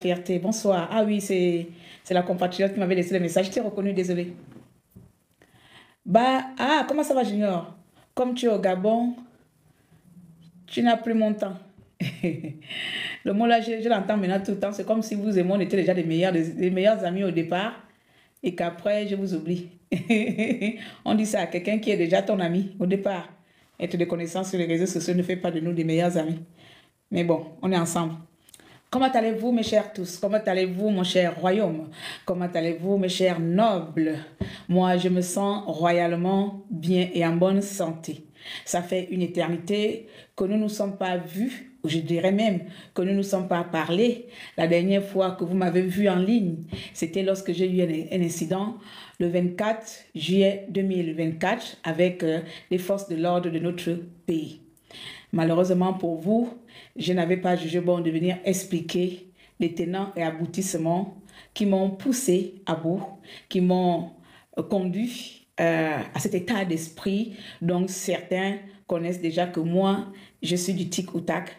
fierté. Bonsoir. Ah oui, c'est la compatriote qui m'avait laissé le message. Je t'ai reconnu, désolé. Comment ça va, Junior? Comme tu es au Gabon, tu n'as plus mon temps. Le mot là, je l'entends maintenant tout le temps. C'est comme si vous et moi, on était déjà des meilleurs amis au départ et qu'après, je vous oublie. On dit ça à quelqu'un qui est déjà ton ami au départ. Être de connaissances sur les réseaux sociaux ne fait pas de nous des meilleurs amis. Mais bon, on est ensemble. Comment allez-vous, mes chers tous? Comment allez-vous, mon cher royaume? Comment allez-vous, mes chers nobles? Moi, je me sens royalement bien et en bonne santé. Ça fait une éternité que nous ne nous sommes pas vus, ou je dirais même que nous ne nous sommes pas parlé. La dernière fois que vous m'avez vu en ligne, c'était lorsque j'ai eu un incident le 24 juillet 2024 avec les forces de l'ordre de notre pays. Malheureusement pour vous, je n'avais pas jugé bon de venir expliquer les tenants et aboutissements qui m'ont poussé à bout, qui m'ont conduit à cet état d'esprit. Donc certains connaissent déjà que moi, je suis du tic ou tac.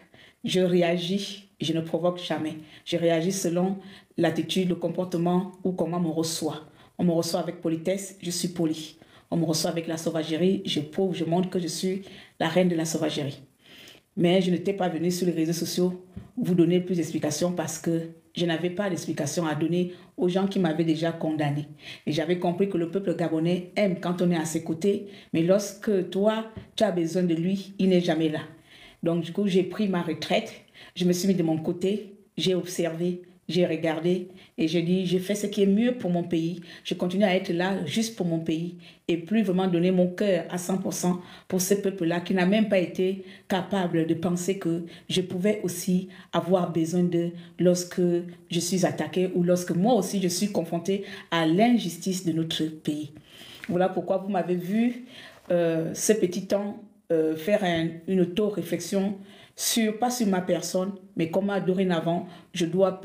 Je réagis, je ne provoque jamais. Je réagis selon l'attitude, le comportement ou comment on me reçoit. On me reçoit avec politesse, je suis poli. On me reçoit avec la sauvagerie, je prouve, je montre que je suis la reine de la sauvagerie. Mais je n'étais pas venue sur les réseaux sociaux vous donner plus d'explications parce que je n'avais pas d'explications à donner aux gens qui m'avaient déjà condamné. Et j'avais compris que le peuple gabonais aime quand on est à ses côtés, mais lorsque toi, tu as besoin de lui, il n'est jamais là. Donc du coup, j'ai pris ma retraite, je me suis mis de mon côté, j'ai observé, j'ai regardé et j'ai dit, je fais ce qui est mieux pour mon pays. Je continue à être là juste pour mon pays et plus vraiment donner mon cœur à 100% pour ce peuple-là qui n'a même pas été capable de penser que je pouvais aussi avoir besoin d'eux lorsque je suis attaquée ou lorsque moi aussi je suis confrontée à l'injustice de notre pays. Voilà pourquoi vous m'avez vu ce petit temps faire une auto-réflexion pas sur ma personne, mais comment dorénavant je dois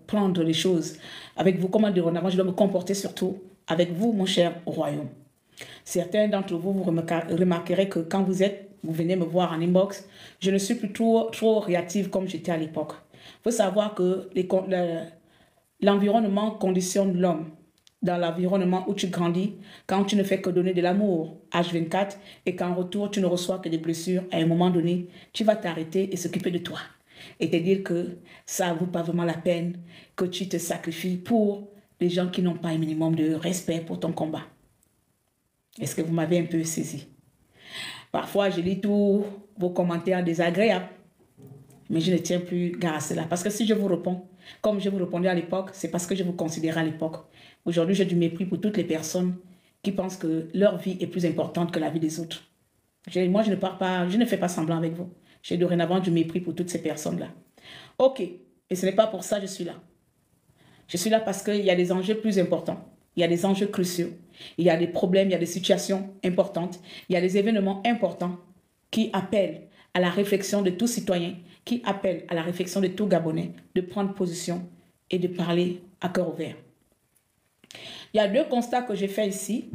prendre les choses avec vous, comment dorénavant je dois me comporter surtout avec vous, mon cher royaume. Certains d'entre vous, vous remarquerez que quand vous venez me voir en inbox, je ne suis plus trop réactive comme j'étais à l'époque. Il faut savoir que l'environnement conditionne l'homme. Dans l'environnement où tu grandis, quand tu ne fais que donner de l'amour, H24, et qu'en retour, tu ne reçois que des blessures, à un moment donné, tu vas t'arrêter et s'occuper de toi. Et te dire que ça ne vaut pas vraiment la peine que tu te sacrifies pour les gens qui n'ont pas un minimum de respect pour ton combat. Est-ce que vous m'avez un peu saisi? Parfois, je lis tous vos commentaires désagréables, mais je ne tiens plus garde à cela. Parce que si je vous réponds, comme je vous répondais à l'époque, c'est parce que je vous considérais à l'époque. Aujourd'hui, j'ai du mépris pour toutes les personnes qui pensent que leur vie est plus importante que la vie des autres. Moi, je ne fais pas semblant avec vous. J'ai dorénavant du mépris pour toutes ces personnes-là. Ok, et ce n'est pas pour ça que je suis là. Je suis là parce qu'il y a des enjeux plus importants. Il y a des enjeux cruciaux. Il y a des problèmes, il y a des situations importantes. Il y a des événements importants qui appellent à la réflexion de tout citoyen, qui appellent à la réflexion de tout Gabonais, de prendre position et de parler à cœur ouvert. Il y a deux constats que j'ai faits ici.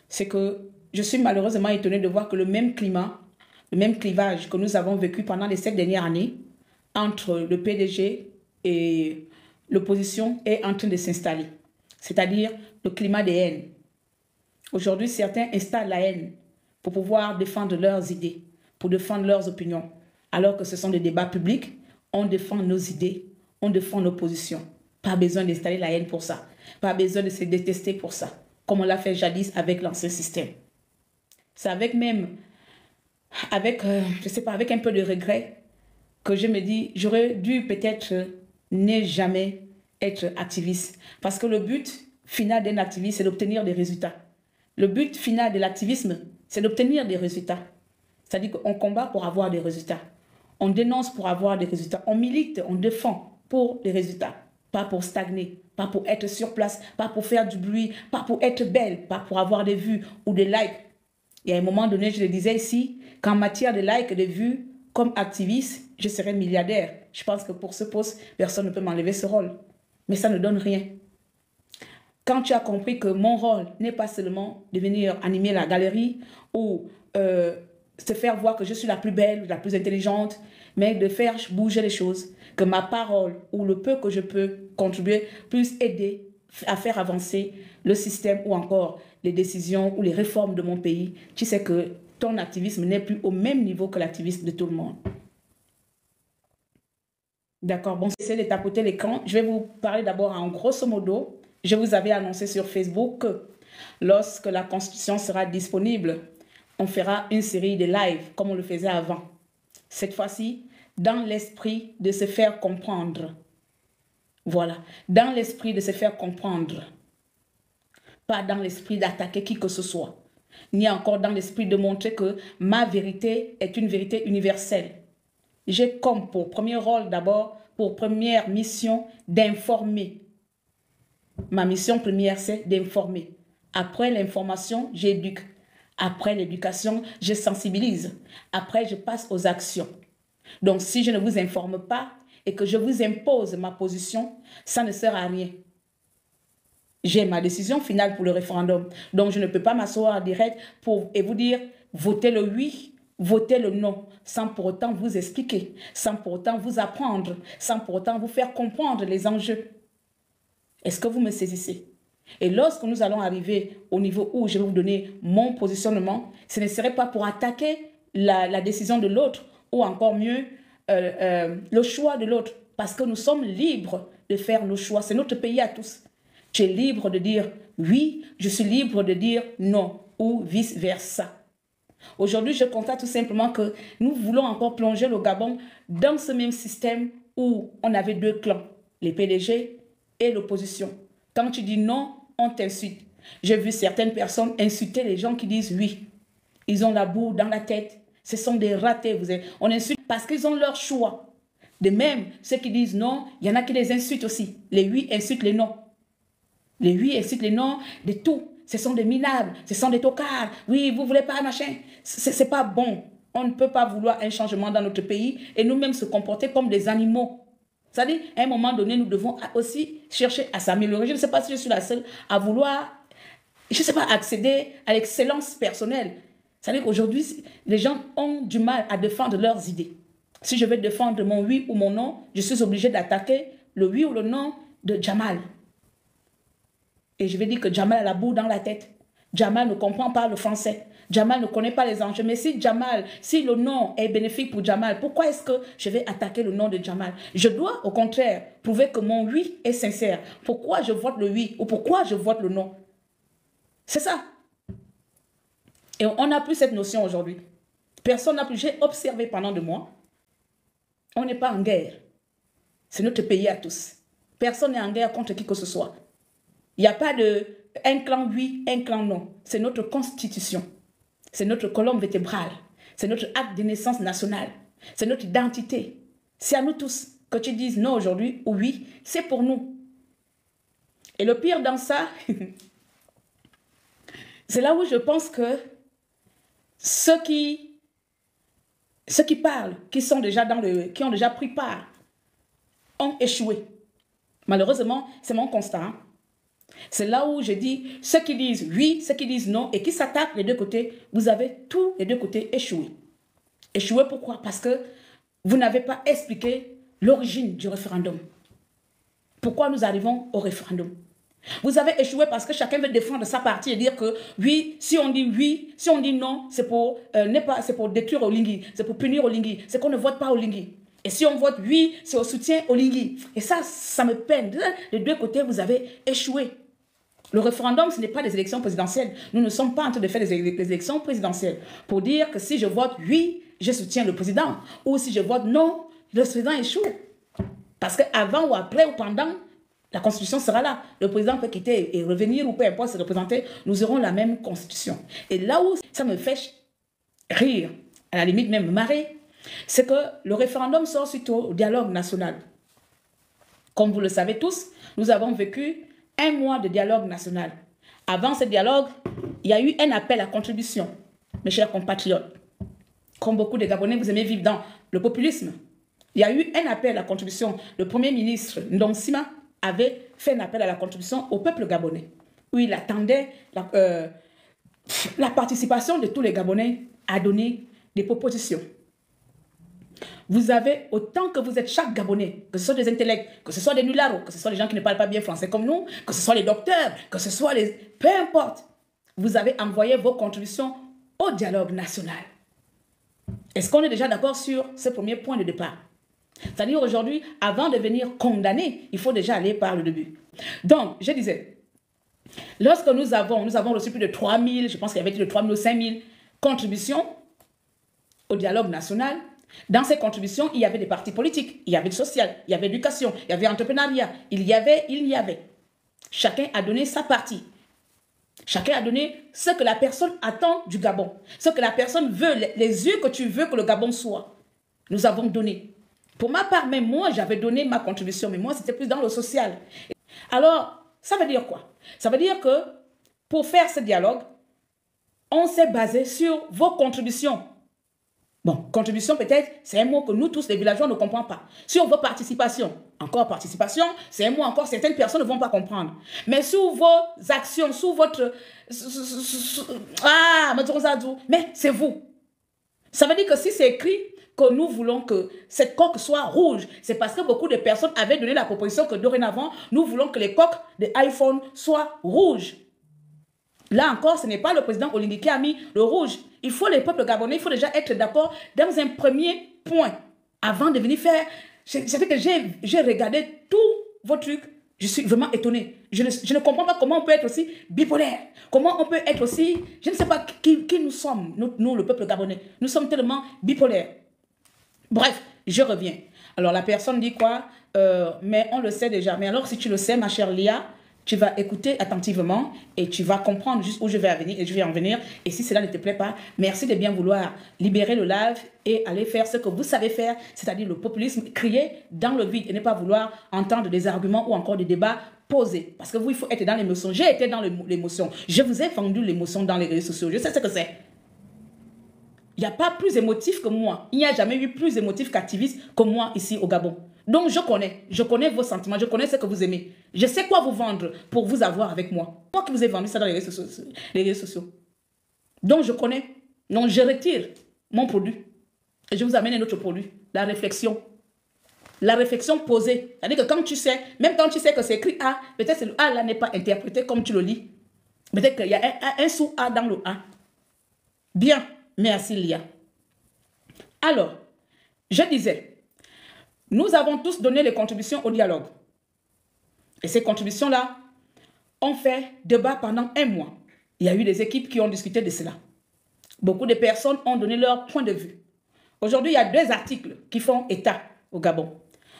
C'est que je suis malheureusement étonnée de voir que le même climat, le même clivage que nous avons vécu pendant les 7 dernières années entre le PDG et l'opposition est en train de s'installer. C'est-à-dire le climat des haines. Aujourd'hui, certains installent la haine pour pouvoir défendre leurs idées, pour défendre leurs opinions. Alors que ce sont des débats publics, on défend nos idées, on défend nos positions. Pas besoin d'installer la haine pour ça. Pas besoin de se détester pour ça. Comme on l'a fait jadis avec l'ancien système. C'est avec je sais pas, avec un peu de regret que je me dis, j'aurais dû peut-être ne jamais être activiste. Parce que le but final d'un activiste, c'est d'obtenir des résultats. Le but final de l'activisme, c'est d'obtenir des résultats. C'est-à-dire qu'on combat pour avoir des résultats. On dénonce pour avoir des résultats. On milite, on défend pour des résultats. Pas pour stagner, pas pour être sur place, pas pour faire du bruit, pas pour être belle, pas pour avoir des vues ou des likes. Et à un moment donné, je le disais ici, qu'en matière de likes et de vues, comme activiste, je serais milliardaire. Je pense que pour ce poste, personne ne peut m'enlever ce rôle. Mais ça ne donne rien. Quand tu as compris que mon rôle n'est pas seulement de venir animer la galerie ou se faire voir que je suis la plus belle, la plus intelligente, mais de faire bouger les choses, que ma parole ou le peu que je peux contribuer puisse aider à faire avancer le système ou encore les décisions ou les réformes de mon pays. Tu sais que ton activisme n'est plus au même niveau que l'activisme de tout le monde. D'accord, bon, c'est de tapoter l'écran. Je vais vous parler d'abord en grosso modo. Je vous avais annoncé sur Facebook que lorsque la Constitution sera disponible, on fera une série de lives comme on le faisait avant. Cette fois-ci, dans l'esprit de se faire comprendre. Voilà, dans l'esprit de se faire comprendre. Pas dans l'esprit d'attaquer qui que ce soit. Ni encore dans l'esprit de montrer que ma vérité est une vérité universelle. J'ai comme pour premier rôle d'abord, pour première mission, d'informer. Ma mission première, c'est d'informer. Après l'information, j'éduque. Après l'éducation, je sensibilise. Après, je passe aux actions. Donc, si je ne vous informe pas et que je vous impose ma position, ça ne sert à rien. J'ai ma décision finale pour le référendum. Donc, je ne peux pas m'asseoir direct et vous dire, votez le oui, votez le non, sans pour autant vous expliquer, sans pour autant vous apprendre, sans pour autant vous faire comprendre les enjeux. Est-ce que vous me saisissez? Et lorsque nous allons arriver au niveau où je vais vous donner mon positionnement, ce ne serait pas pour attaquer la décision de l'autre ou encore mieux, le choix de l'autre. Parce que nous sommes libres de faire nos choix. C'est notre pays à tous. Tu es libre de dire oui, je suis libre de dire non ou vice-versa. Aujourd'hui, je constate tout simplement que nous voulons encore plonger le Gabon dans ce même système où on avait deux clans, les PDG et l'opposition. Quand tu dis non, on t'insulte. J'ai vu certaines personnes insulter les gens qui disent oui. Ils ont la boue dans la tête. Ce sont des ratés. On insulte parce qu'ils ont leur choix. De même, ceux qui disent non, il y en a qui les insultent aussi. Les oui insultent les non. Les oui insultent les non de tout. Ce sont des minables, ce sont des tocards. Oui, vous ne voulez pas machin. C'est pas bon. On ne peut pas vouloir un changement dans notre pays et nous-mêmes se comporter comme des animaux. C'est-à-dire, à un moment donné, nous devons aussi chercher à s'améliorer. Je ne sais pas si je suis la seule à vouloir, je ne sais pas, accéder à l'excellence personnelle. C'est-à-dire qu'aujourd'hui, les gens ont du mal à défendre leurs idées. Si je vais défendre mon oui ou mon non, je suis obligé d'attaquer le oui ou le non de Jamal. Et je vais dire que Jamal a la boue dans la tête. Jamal ne comprend pas le français. Jamal ne connaît pas les enjeux. Mais si le non est bénéfique pour Jamal, pourquoi est-ce que je vais attaquer le non de Jamal? Je dois, au contraire, prouver que mon oui est sincère. Pourquoi je vote le oui ou pourquoi je vote le non? C'est ça. Et on n'a plus cette notion aujourd'hui. Personne n'a plus. J'ai observé pendant 2 mois. On n'est pas en guerre. C'est notre pays à tous. Personne n'est en guerre contre qui que ce soit. Il n'y a pas de un clan oui, un clan non. C'est notre constitution. C'est notre colonne vertébrale. C'est notre acte de naissance nationale. C'est notre identité. C'est à nous tous. Que tu dises non aujourd'hui ou oui, c'est pour nous. Et le pire dans ça, c'est là où je pense que ceux qui parlent, qui ont déjà pris part, ont échoué. Malheureusement, c'est mon constat. Hein? C'est là où je dis, ceux qui disent oui, ceux qui disent non et qui s'attaquent les deux côtés, vous avez tous les deux côtés échoué. Échoué pourquoi? Parce que vous n'avez pas expliqué l'origine du référendum. Pourquoi nous arrivons au référendum? Vous avez échoué parce que chacun veut défendre sa partie et dire que oui, si on dit oui, si on dit non, c'est pour détruire Olingi, c'est pour punir Olingi, c'est qu'on ne vote pas Olingi. Et si on vote oui, c'est au soutien Olingi. Et ça me peine. Les deux côtés, vous avez échoué. Le référendum, ce n'est pas des élections présidentielles. Nous ne sommes pas en train de faire des élections présidentielles pour dire que si je vote oui, je soutiens le président. Ou si je vote non, le président échoue. Parce qu'avant ou après ou pendant, la constitution sera là. Le président peut quitter et revenir ou peu importe se représenter. Nous aurons la même constitution. Et là où ça me fait rire, à la limite même me marrer, c'est que le référendum sort suite au dialogue national. Comme vous le savez tous, nous avons vécu 1 mois de dialogue national. Avant ce dialogue, il y a eu un appel à contribution, mes chers compatriotes. Comme beaucoup de Gabonais, vous aimez vivre dans le populisme. Il y a eu un appel à contribution. Le Premier ministre Ndong Sima avait fait un appel à la contribution au peuple gabonais, où il attendait la participation de tous les Gabonais à donner des propositions. Vous avez, autant que vous êtes chaque Gabonais, que ce soit des intellects, que ce soit des nullards, que ce soit les gens qui ne parlent pas bien français comme nous, que ce soit les docteurs, que ce soit les... Peu importe, vous avez envoyé vos contributions au dialogue national. Est-ce qu'on est déjà d'accord sur ce premier point de départ? C'est-à-dire aujourd'hui, avant de venir condamner, il faut déjà aller par le début. Donc, je disais, lorsque nous avons reçu plus de 3000, je pense qu'il y avait de 3000 ou 5000 contributions au dialogue national. Dans ces contributions, il y avait des partis politiques, il y avait le social, il y avait l'éducation, il y avait l'entrepreneuriat, il y avait. Chacun a donné sa partie. Chacun a donné ce que la personne attend du Gabon, ce que la personne veut, les yeux que tu veux que le Gabon soit. Nous avons donné. Pour ma part, même moi, j'avais donné ma contribution, mais moi, c'était plus dans le social. Alors, ça veut dire quoi? Ça veut dire que pour faire ce dialogue, on s'est basé sur vos contributions. Bon, contribution peut-être, c'est un mot que nous tous, les villageois, ne comprenons pas. Sur vos participations, encore participation, c'est un mot encore, certaines personnes ne vont pas comprendre. Mais sur vos actions, sur votre... mais c'est vous. Ça veut dire que si c'est écrit que nous voulons que cette coque soit rouge, c'est parce que beaucoup de personnes avaient donné la proposition que dorénavant, nous voulons que les coques de iPhone soient rouges. Là encore, ce n'est pas le président Olingi qui a mis le rouge. Il faut les peuples gabonais, il faut déjà être d'accord dans un premier point. Avant de venir faire... C'est que j'ai regardé tous vos trucs. Je suis vraiment étonnée. Je ne comprends pas comment on peut être aussi bipolaire. Comment on peut être aussi... Je ne sais pas qui nous sommes, nous, le peuple gabonais. Nous sommes tellement bipolaires. Bref, je reviens. Alors la personne dit quoi? Mais on le sait déjà. Mais alors si tu le sais, ma chère Lia, tu vas écouter attentivement et tu vas comprendre juste où je vais en venir. Et si cela ne te plaît pas, merci de bien vouloir libérer le live et aller faire ce que vous savez faire, c'est-à-dire le populisme, crier dans le vide et ne pas vouloir entendre des arguments ou encore des débats posés. Parce que vous, il faut être dans l'émotion. J'ai été dans l'émotion. Je vous ai vendu l'émotion dans les réseaux sociaux. Je sais ce que c'est. Il n'y a pas plus émotif que moi. Il n'y a jamais eu plus émotif qu'activiste que moi ici au Gabon. Donc je connais vos sentiments, je connais ce que vous aimez. Je sais quoi vous vendre pour vous avoir avec moi. Moi qui vous ai vendu ça dans les réseaux sociaux. Donc je connais. Donc je retire mon produit. Et je vous amène un autre produit. La réflexion. La réflexion posée. C'est-à-dire que quand tu sais, même quand tu sais que c'est écrit A, peut-être que le A là n'est pas interprété comme tu le lis. Peut-être qu'il y a un sous-A dans le A. Bien, merci Lia. Alors, je disais, nous avons tous donné les contributions au dialogue. Et ces contributions-là ont fait débat pendant un mois. Il y a eu des équipes qui ont discuté de cela. Beaucoup de personnes ont donné leur point de vue. Aujourd'hui, il y a 2 articles qui font état au Gabon.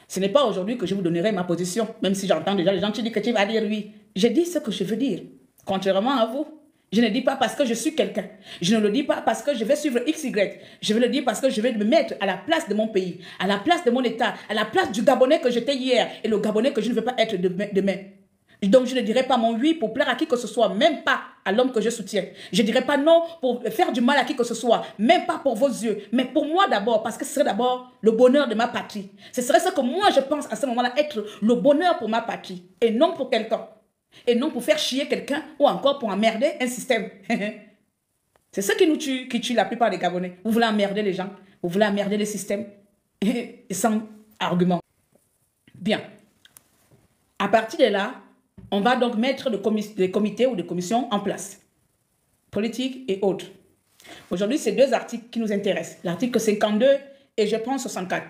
Ce n'est pas aujourd'hui que je vous donnerai ma position, même si j'entends déjà les gens qui disent que tu vas dire oui. Je dis ce que je veux dire, contrairement à vous. Je ne dis pas parce que je suis quelqu'un. Je ne le dis pas parce que je vais suivre XY. Je vais le dire parce que je vais me mettre à la place de mon pays, à la place de mon État, à la place du Gabonais que j'étais hier et le Gabonais que je ne veux pas être demain. Donc je ne dirai pas mon oui pour plaire à qui que ce soit, même pas à l'homme que je soutiens. Je ne dirai pas non pour faire du mal à qui que ce soit, même pas pour vos yeux, mais pour moi d'abord, parce que ce serait d'abord le bonheur de ma patrie. Ce serait ce que moi je pense à ce moment-là être le bonheur pour ma patrie et non pour quelqu'un. Et non pour faire chier quelqu'un ou encore pour emmerder un système. C'est ce qui nous tue, qui tue la plupart des Gabonais. Vous voulez emmerder les gens, vous voulez emmerder les systèmes et sans argument. Bien. À partir de là, on va donc mettre des comités ou des commissions en place, politiques et autres. Aujourd'hui, c'est 2 articles qui nous intéressent. L'article 52 et je prends 64.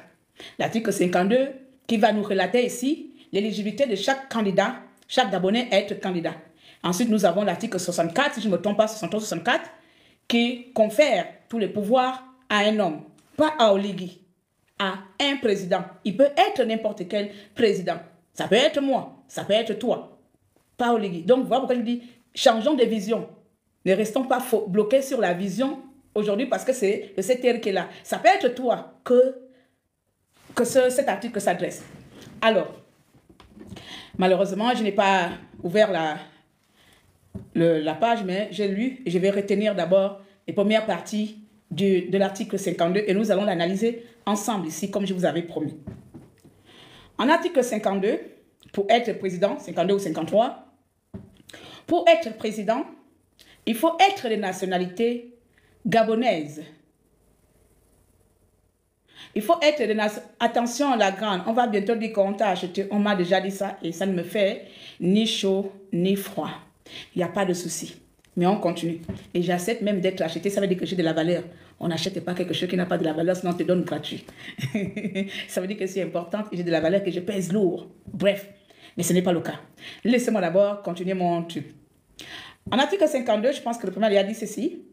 L'article 52 qui va nous relater ici l'éligibilité de chaque candidat, chaque Gabonais être candidat. Ensuite, nous avons l'article 64, si je ne me trompe pas, 63-64, qui confère tous les pouvoirs à un homme, pas à Oligui, à un président. Il peut être n'importe quel président. Ça peut être moi, ça peut être toi, pas Oligui. Donc, voilà pourquoi je dis, changeons de vision. Ne restons pas bloqués sur la vision aujourd'hui parce que c'est le CTR qui est là. Ça peut être toi que cet article s'adresse. Alors, malheureusement, je n'ai pas ouvert la page, mais j'ai lu et je vais retenir d'abord les premières parties de l'article 52 et nous allons l'analyser ensemble ici, comme je vous avais promis. En article 52, pour être président, 52 ou 53, pour être président, il faut être de nationalité gabonaise, Il faut être de nation. Attention, la grande, on va bientôt dire qu'on t'a acheté. On m'a déjà dit ça et ça ne me fait ni chaud ni froid. Il n'y a pas de souci. Mais on continue. Et j'accepte même d'être acheté. Ça veut dire que j'ai de la valeur. On n'achète pas quelque chose qui n'a pas de la valeur, sinon on te donne gratuit. Ça veut dire que c'est important et j'ai de la valeur, que je pèse lourd. Bref, mais ce n'est pas le cas. Laissez-moi d'abord continuer mon truc. En article 52, je pense que le premier a dit ceci.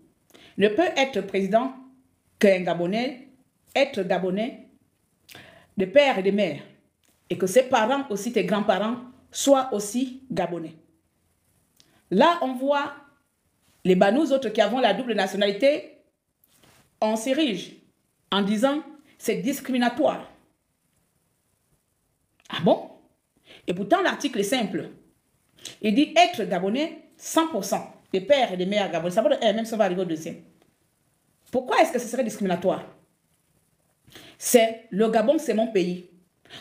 Ne peut être président qu'un Gabonais, être Gabonais de père et de mère, et que ses parents, aussi tes grands-parents, soient aussi Gabonais. Là, on voit nous autres qui avons la double nationalité, on s'érige en disant c'est discriminatoire. Ah bon? Et pourtant, l'article est simple. Il dit être Gabonais 100%, des pères et des mères Gabonais. Ça va de un, même si on va arriver au deuxième. Pourquoi est-ce que ce serait discriminatoire? C'est le Gabon, c'est mon pays.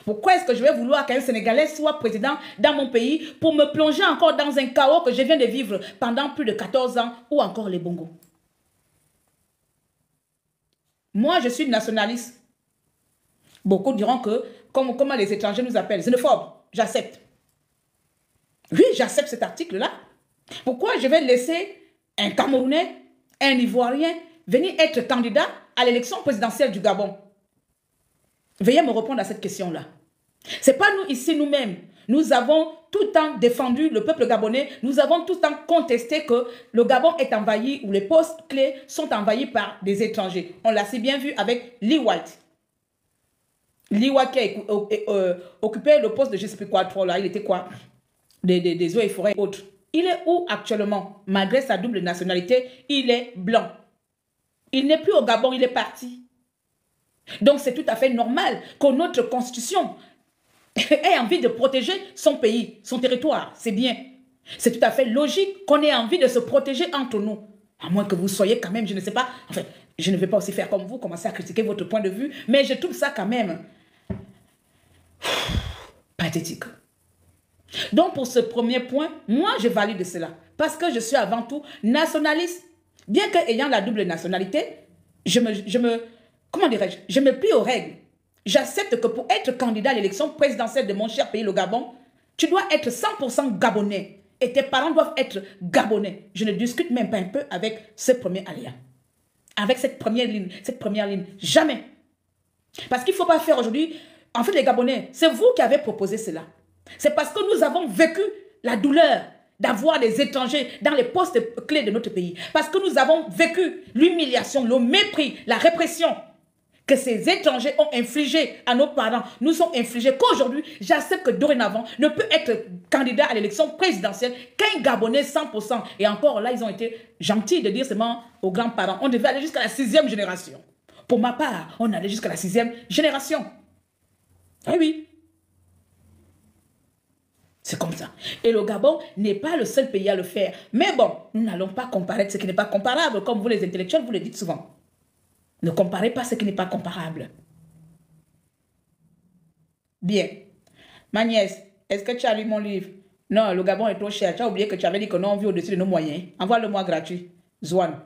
Pourquoi est-ce que je vais vouloir qu'un Sénégalais soit président dans mon pays pour me plonger encore dans un chaos que je viens de vivre pendant plus de 14 ans ou encore les Bongos? Moi, je suis nationaliste. Beaucoup diront que, comment les étrangers nous appellent, xénophobe. J'accepte. Oui, j'accepte cet article-là. Pourquoi je vais laisser un Camerounais, un Ivoirien venir être candidat à l'élection présidentielle du Gabon? Veuillez me répondre à cette question-là. Ce n'est pas nous ici, nous-mêmes. Nous avons tout le temps défendu le peuple gabonais. Nous avons tout le temps contesté que le Gabon est envahi, ou les postes clés sont envahis par des étrangers. On l'a si bien vu avec Lee White. Lee White qui a occupé le poste de je ne sais plus quoi, trop là. Il était quoi? Des eaux et forêts et autres. Il est où actuellement? Malgré sa double nationalité, il est blanc. Il n'est plus au Gabon, il est parti. Donc c'est tout à fait normal que notre constitution ait envie de protéger son pays, son territoire. C'est bien. C'est tout à fait logique qu'on ait envie de se protéger entre nous. À moins que vous soyez quand même, je ne sais pas, enfin, je ne vais pas aussi faire comme vous, commencer à critiquer votre point de vue, mais je trouve ça quand même pathétique. Donc pour ce premier point, moi je valide cela. Parce que je suis avant tout nationaliste. Bien que ayant la double nationalité, comment dirais-je, je me plie aux règles. J'accepte que pour être candidat à l'élection présidentielle de mon cher pays, le Gabon, tu dois être 100% gabonais. Et tes parents doivent être gabonais. Je ne discute même pas un peu avec ce premier allié. Avec cette première ligne. Jamais. Parce qu'il ne faut pas faire aujourd'hui, en fait les Gabonais, c'est vous qui avez proposé cela. C'est parce que nous avons vécu la douleur d'avoir des étrangers dans les postes clés de notre pays. Parce que nous avons vécu l'humiliation, le mépris, la répression que ces étrangers ont infligé à nos parents, nous ont infligé, qu'aujourd'hui, j'accepte que dorénavant, ne peut être candidat à l'élection présidentielle qu'un Gabonais 100%. Et encore là, ils ont été gentils de dire seulement aux grands-parents. On devait aller jusqu'à la 6e génération. Pour ma part, on allait jusqu'à la 6e génération. Oui, oui. C'est comme ça. Et le Gabon n'est pas le seul pays à le faire. Mais bon, nous n'allons pas comparer ce qui n'est pas comparable, comme vous les intellectuels, vous le dites souvent. Ne comparez pas ce qui n'est pas comparable. Bien. Ma nièce, est-ce que tu as lu mon livre? Non, le Gabon est trop cher. Tu as oublié que tu avais dit que non, on vit au-dessus de nos moyens. Envoie-le-moi gratuit. Zouane.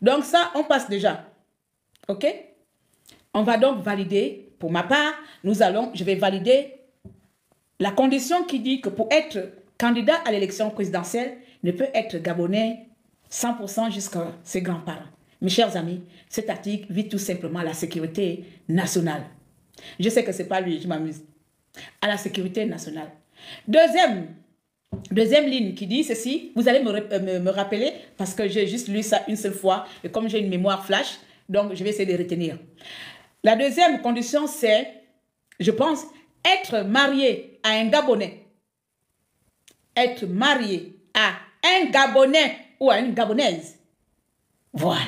Donc ça, on passe déjà. OK? On va donc valider. Pour ma part, je vais valider la condition qui dit que pour être candidat à l'élection présidentielle, ne peut être Gabonais 100% jusqu'à ses grands-parents. Mes chers amis, cet article vise tout simplement à la sécurité nationale. Je sais que ce n'est pas lui, je m'amuse. À la sécurité nationale. Deuxième ligne qui dit ceci, vous allez me rappeler, parce que j'ai juste lu ça une seule fois, et comme j'ai une mémoire flash, donc je vais essayer de retenir. La deuxième condition, c'est, je pense, être marié à un Gabonais. Être marié à un Gabonais ou à une Gabonaise. Voilà.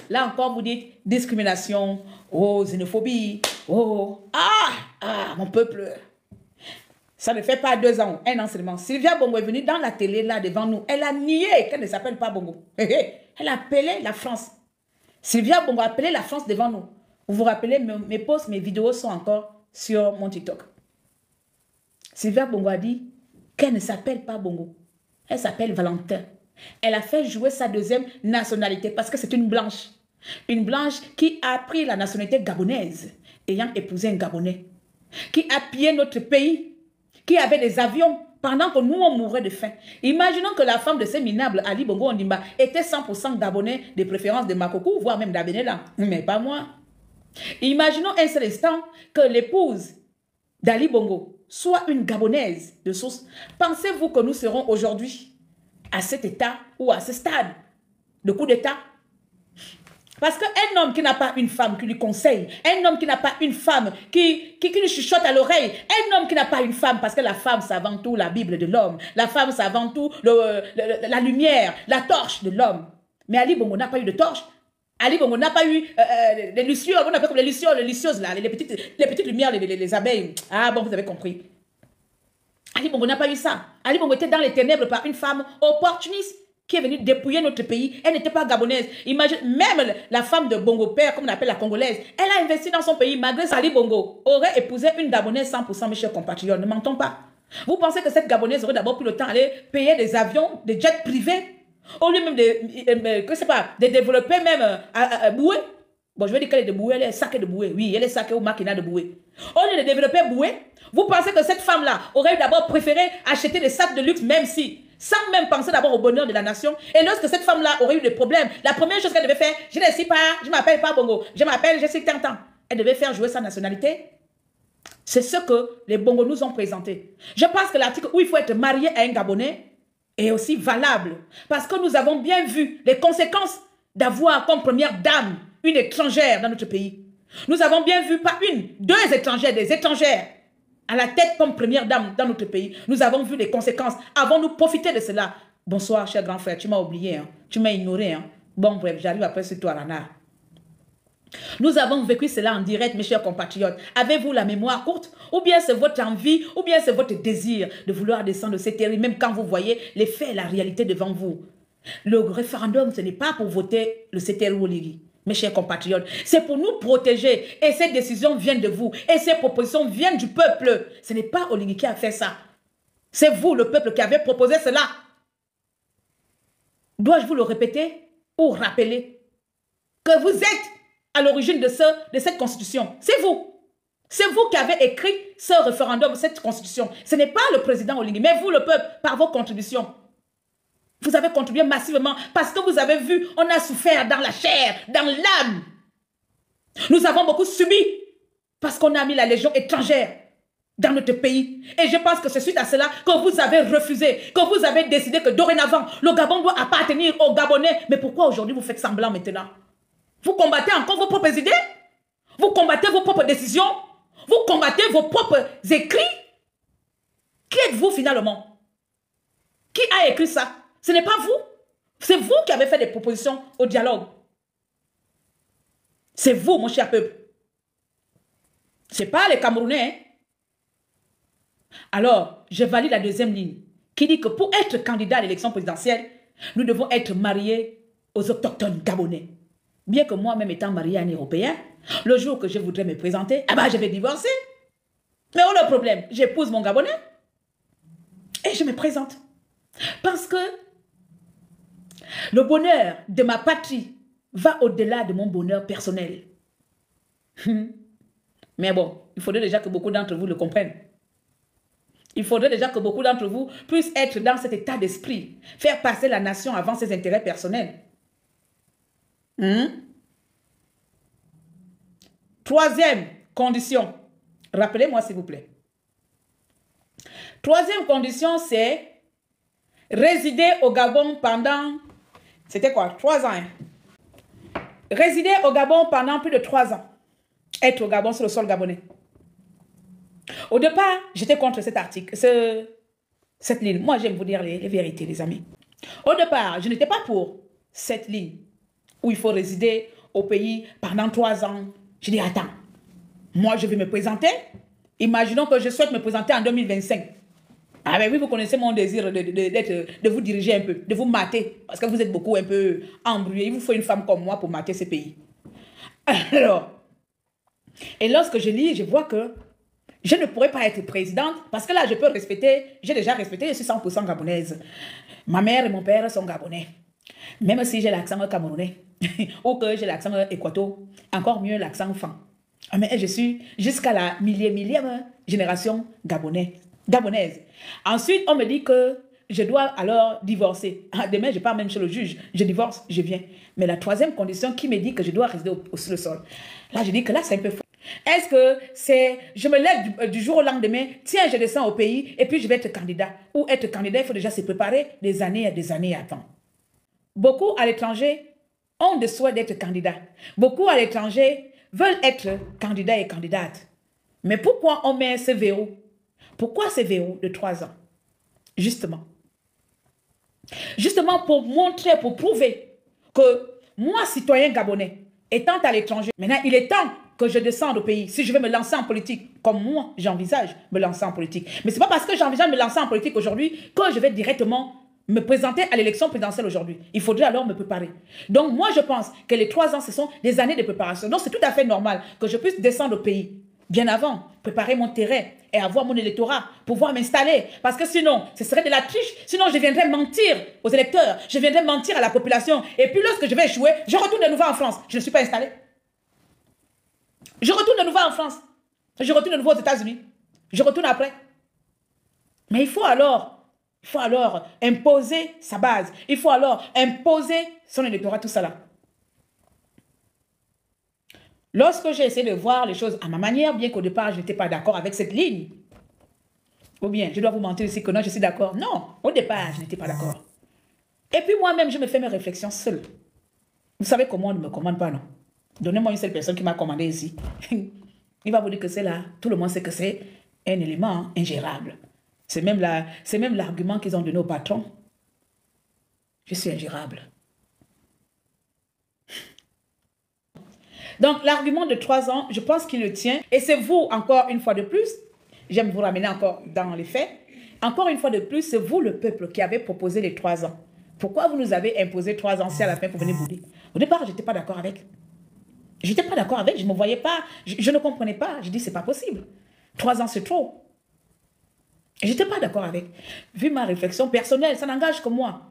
Là encore, vous dites discrimination, oh, xénophobie, oh, mon peuple. Ça ne fait pas 2 ans, 1 an seulement. Sylvia Bongo est venue dans la télé, là, devant nous. Elle a nié qu'elle ne s'appelle pas Bongo. Elle a appelé la France. Sylvia Bongo a appelé la France devant nous. Vous vous rappelez, mes posts, mes vidéos sont encore sur mon TikTok. Sylvia Bongo a dit qu'elle ne s'appelle pas Bongo. Elle s'appelle Valentin. Elle a fait jouer sa deuxième nationalité parce que c'est une blanche. Une blanche qui a pris la nationalité gabonaise, ayant épousé un Gabonais, qui a pillé notre pays, qui avait des avions, pendant que nous, on mourait de faim. Imaginons que la femme de ce minable, Ali Bongo Ondimba, était 100% gabonais, de préférence de Makokou, voire même d'Abenela. Mais pas moi. Imaginons un seul instant que l'épouse d'Ali Bongo soit une gabonaise de source. Pensez-vous que nous serons aujourd'hui à cet état ou à ce stade de coup d'état? Parce qu'un homme qui n'a pas une femme qui lui conseille, un homme qui n'a pas une femme qui lui chuchote à l'oreille, un homme qui n'a pas une femme, parce que la femme c'est avant tout la Bible de l'homme, la femme c'est avant tout la lumière, la torche de l'homme. Mais Ali Bongo n'a pas eu de torche. Ali Bongo n'a pas eu les lucioles, on appelle comme les lucieuses là, les petites lumières, les abeilles. Ah bon, vous avez compris. Ali Bongo n'a pas eu ça. Ali Bongo était dans les ténèbres par une femme opportuniste qui est venue dépouiller notre pays. Elle n'était pas gabonaise. Imagine, même la femme de Bongo Père, comme on appelle la congolaise, elle a investi dans son pays, malgré ça. Ali Bongo aurait épousé une gabonaise 100%, mes chers compatriotes. Ne mentons pas. Vous pensez que cette gabonaise aurait d'abord pris le temps d'aller payer des avions, des jets privés, au lieu même de développer même Boué. Bon, je vais dire qu'elle est de Boué, elle est saquée de Boué. Oui, elle est saquée au maquina de Boué. Au lieu de développer Boué, vous pensez que cette femme-là aurait d'abord préféré acheter des sacs de luxe, même si, sans même penser d'abord au bonheur de la nation. Et lorsque cette femme-là aurait eu des problèmes, la première chose qu'elle devait faire, je ne sais pas, je m'appelle pas Bongo, je m'appelle, je sais tant. Elle devait faire jouer sa nationalité. C'est ce que les Bongos nous ont présenté. Je pense que l'article où il faut être marié à un Gabonais est aussi valable. Parce que nous avons bien vu les conséquences d'avoir comme première dame une étrangère dans notre pays. Nous avons bien vu pas une, deux étrangères, des étrangères à la tête comme première dame dans notre pays. Nous avons vu les conséquences. Avons-nous profité de cela? Bonsoir, cher grand frère, tu m'as oublié, hein? Tu m'as ignoré. Hein? Bon, bref, j'arrive après sur toi, Rana. Nous avons vécu cela en direct, mes chers compatriotes. Avez-vous la mémoire courte? Ou bien c'est votre envie, ou bien c'est votre désir de vouloir descendre de ces terres, même quand vous voyez les faits et la réalité devant vous. Le référendum, ce n'est pas pour voter le CTRU Oligui, mes chers compatriotes. C'est pour nous protéger. Et ces décisions viennent de vous. Et ces propositions viennent du peuple. Ce n'est pas Oligui qui a fait ça. C'est vous, le peuple, qui avez proposé cela. Dois-je vous le répéter ou rappeler que vous êtes à l'origine de cette constitution? C'est vous. C'est vous qui avez écrit ce référendum, cette constitution. Ce n'est pas le président Oligui, mais vous, le peuple, par vos contributions. Vous avez contribué massivement parce que vous avez vu, on a souffert dans la chair, dans l'âme. Nous avons beaucoup subi parce qu'on a mis la légion étrangère dans notre pays. Et je pense que c'est suite à cela que vous avez refusé, que vous avez décidé que dorénavant, le Gabon doit appartenir aux Gabonais. Mais pourquoi aujourd'hui vous faites semblant maintenant? Vous combattez encore vos propres idées? Vous combattez vos propres décisions? Vous combattez vos propres écrits? Qui êtes-vous finalement? Qui a écrit ça? Ce n'est pas vous. C'est vous qui avez fait des propositions au dialogue. C'est vous, mon cher peuple. Ce n'est pas les Camerounais. Hein? Alors, je valide la deuxième ligne qui dit que pour être candidat à l'élection présidentielle, nous devons être mariés aux autochtones gabonais. Bien que moi-même étant marié à un Européen, le jour que je voudrais me présenter, ah ben je vais divorcer. Mais où est le problème? J'épouse mon Gabonais et je me présente. Parce que le bonheur de ma patrie va au-delà de mon bonheur personnel. Mais bon, il faudrait déjà que beaucoup d'entre vous le comprennent. Il faudrait déjà que beaucoup d'entre vous puissent être dans cet état d'esprit, faire passer la nation avant ses intérêts personnels. Troisième condition, rappelez-moi s'il vous plaît. Troisième condition, c'est résider au Gabon pendant, c'était quoi, 3 ans. Hein? Résider au Gabon pendant plus de 3 ans. Être au Gabon sur le sol gabonais. Au départ, j'étais contre cet article, cette ligne. Moi, j'aime vous dire les vérités, les amis. Au départ, je n'étais pas pour cette ligne où il faut résider au pays pendant 3 ans. Je dis, attends, moi, je vais me présenter. Imaginons que je souhaite me présenter en 2025. Ah ben oui, vous connaissez mon désir de vous diriger un peu, de vous mater, parce que vous êtes beaucoup un peu embrouillés. Il vous faut une femme comme moi pour mater ce pays. Alors, et lorsque je lis, je vois que je ne pourrais pas être présidente, parce que là, je peux respecter, j'ai déjà respecté, je suis 100% gabonaise. Ma mère et mon père sont gabonais. Même si j'ai l'accent camerounais, ou que j'ai l'accent équato, encore mieux l'accent fan. Mais je suis jusqu'à la millième génération gabonaise. Ensuite, on me dit que je dois alors divorcer. Demain, je pars même chez le juge. Je divorce, je viens. Mais la troisième condition qui me dit que je dois rester sur le sol. Là, je dis que là, c'est un peu fou. Est-ce que c'est, je me lève du jour au lendemain, tiens, je descends au pays et puis je vais être candidat. Ou être candidat, il faut déjà se préparer des années avant. Beaucoup à l'étranger ont le souhait d'être candidat. Beaucoup à l'étranger veulent être candidats et candidates. Mais pourquoi on met ce verrou? Pourquoi ce verrou de 3 ans? Justement pour montrer, pour prouver que moi, citoyen gabonais, étant à l'étranger, maintenant, il est temps que je descende au pays. Si je vais me lancer en politique, comme moi, j'envisage me lancer en politique. Mais ce n'est pas parce que j'envisage me lancer en politique aujourd'hui que je vais directement me présenter à l'élection présidentielle aujourd'hui. Il faudrait alors me préparer. Donc, moi, je pense que les 3 ans, ce sont des années de préparation. Donc, c'est tout à fait normal que je puisse descendre au pays bien avant, préparer mon terrain et avoir mon électorat, pouvoir m'installer. Parce que sinon, ce serait de la triche. Sinon, je viendrais mentir aux électeurs. Je viendrais mentir à la population. Et puis, lorsque je vais échouer, je retourne de nouveau en France. Je ne suis pas installé. Je retourne de nouveau en France. Je retourne de nouveau aux États-Unis. Je retourne après. Mais il faut alors imposer sa base. Il faut alors imposer son électorat, tout ça là. Lorsque j'ai essayé de voir les choses à ma manière, bien qu'au départ, je n'étais pas d'accord avec cette ligne, ou bien, je dois vous mentir ici que non, je suis d'accord. Non, au départ, je n'étais pas d'accord. Et puis moi-même, je me fais mes réflexions seule. Vous savez comment on ne me commande pas, non? Donnez-moi une seule personne qui m'a commandé ici. Il va vous dire que c'est là. Tout le monde sait que c'est un élément ingérable. C'est même l'argument qu'ils ont donné au patron. Je suis ingérable. Donc, l'argument de 3 ans, je pense qu'il le tient. Et c'est vous, encore une fois de plus, j'aime vous ramener encore dans les faits. Encore une fois de plus, c'est vous, le peuple, qui avez proposé les 3 ans. Pourquoi vous nous avez imposé 3 ans si à la fin, vous venez bouder? Au départ, je n'étais pas d'accord avec. Je n'étais pas d'accord avec, je ne me voyais pas, je ne comprenais pas. Je dis, c'est pas possible. 3 ans, c'est trop. Je n'étais pas d'accord avec. Vu ma réflexion personnelle, ça n'engage que moi.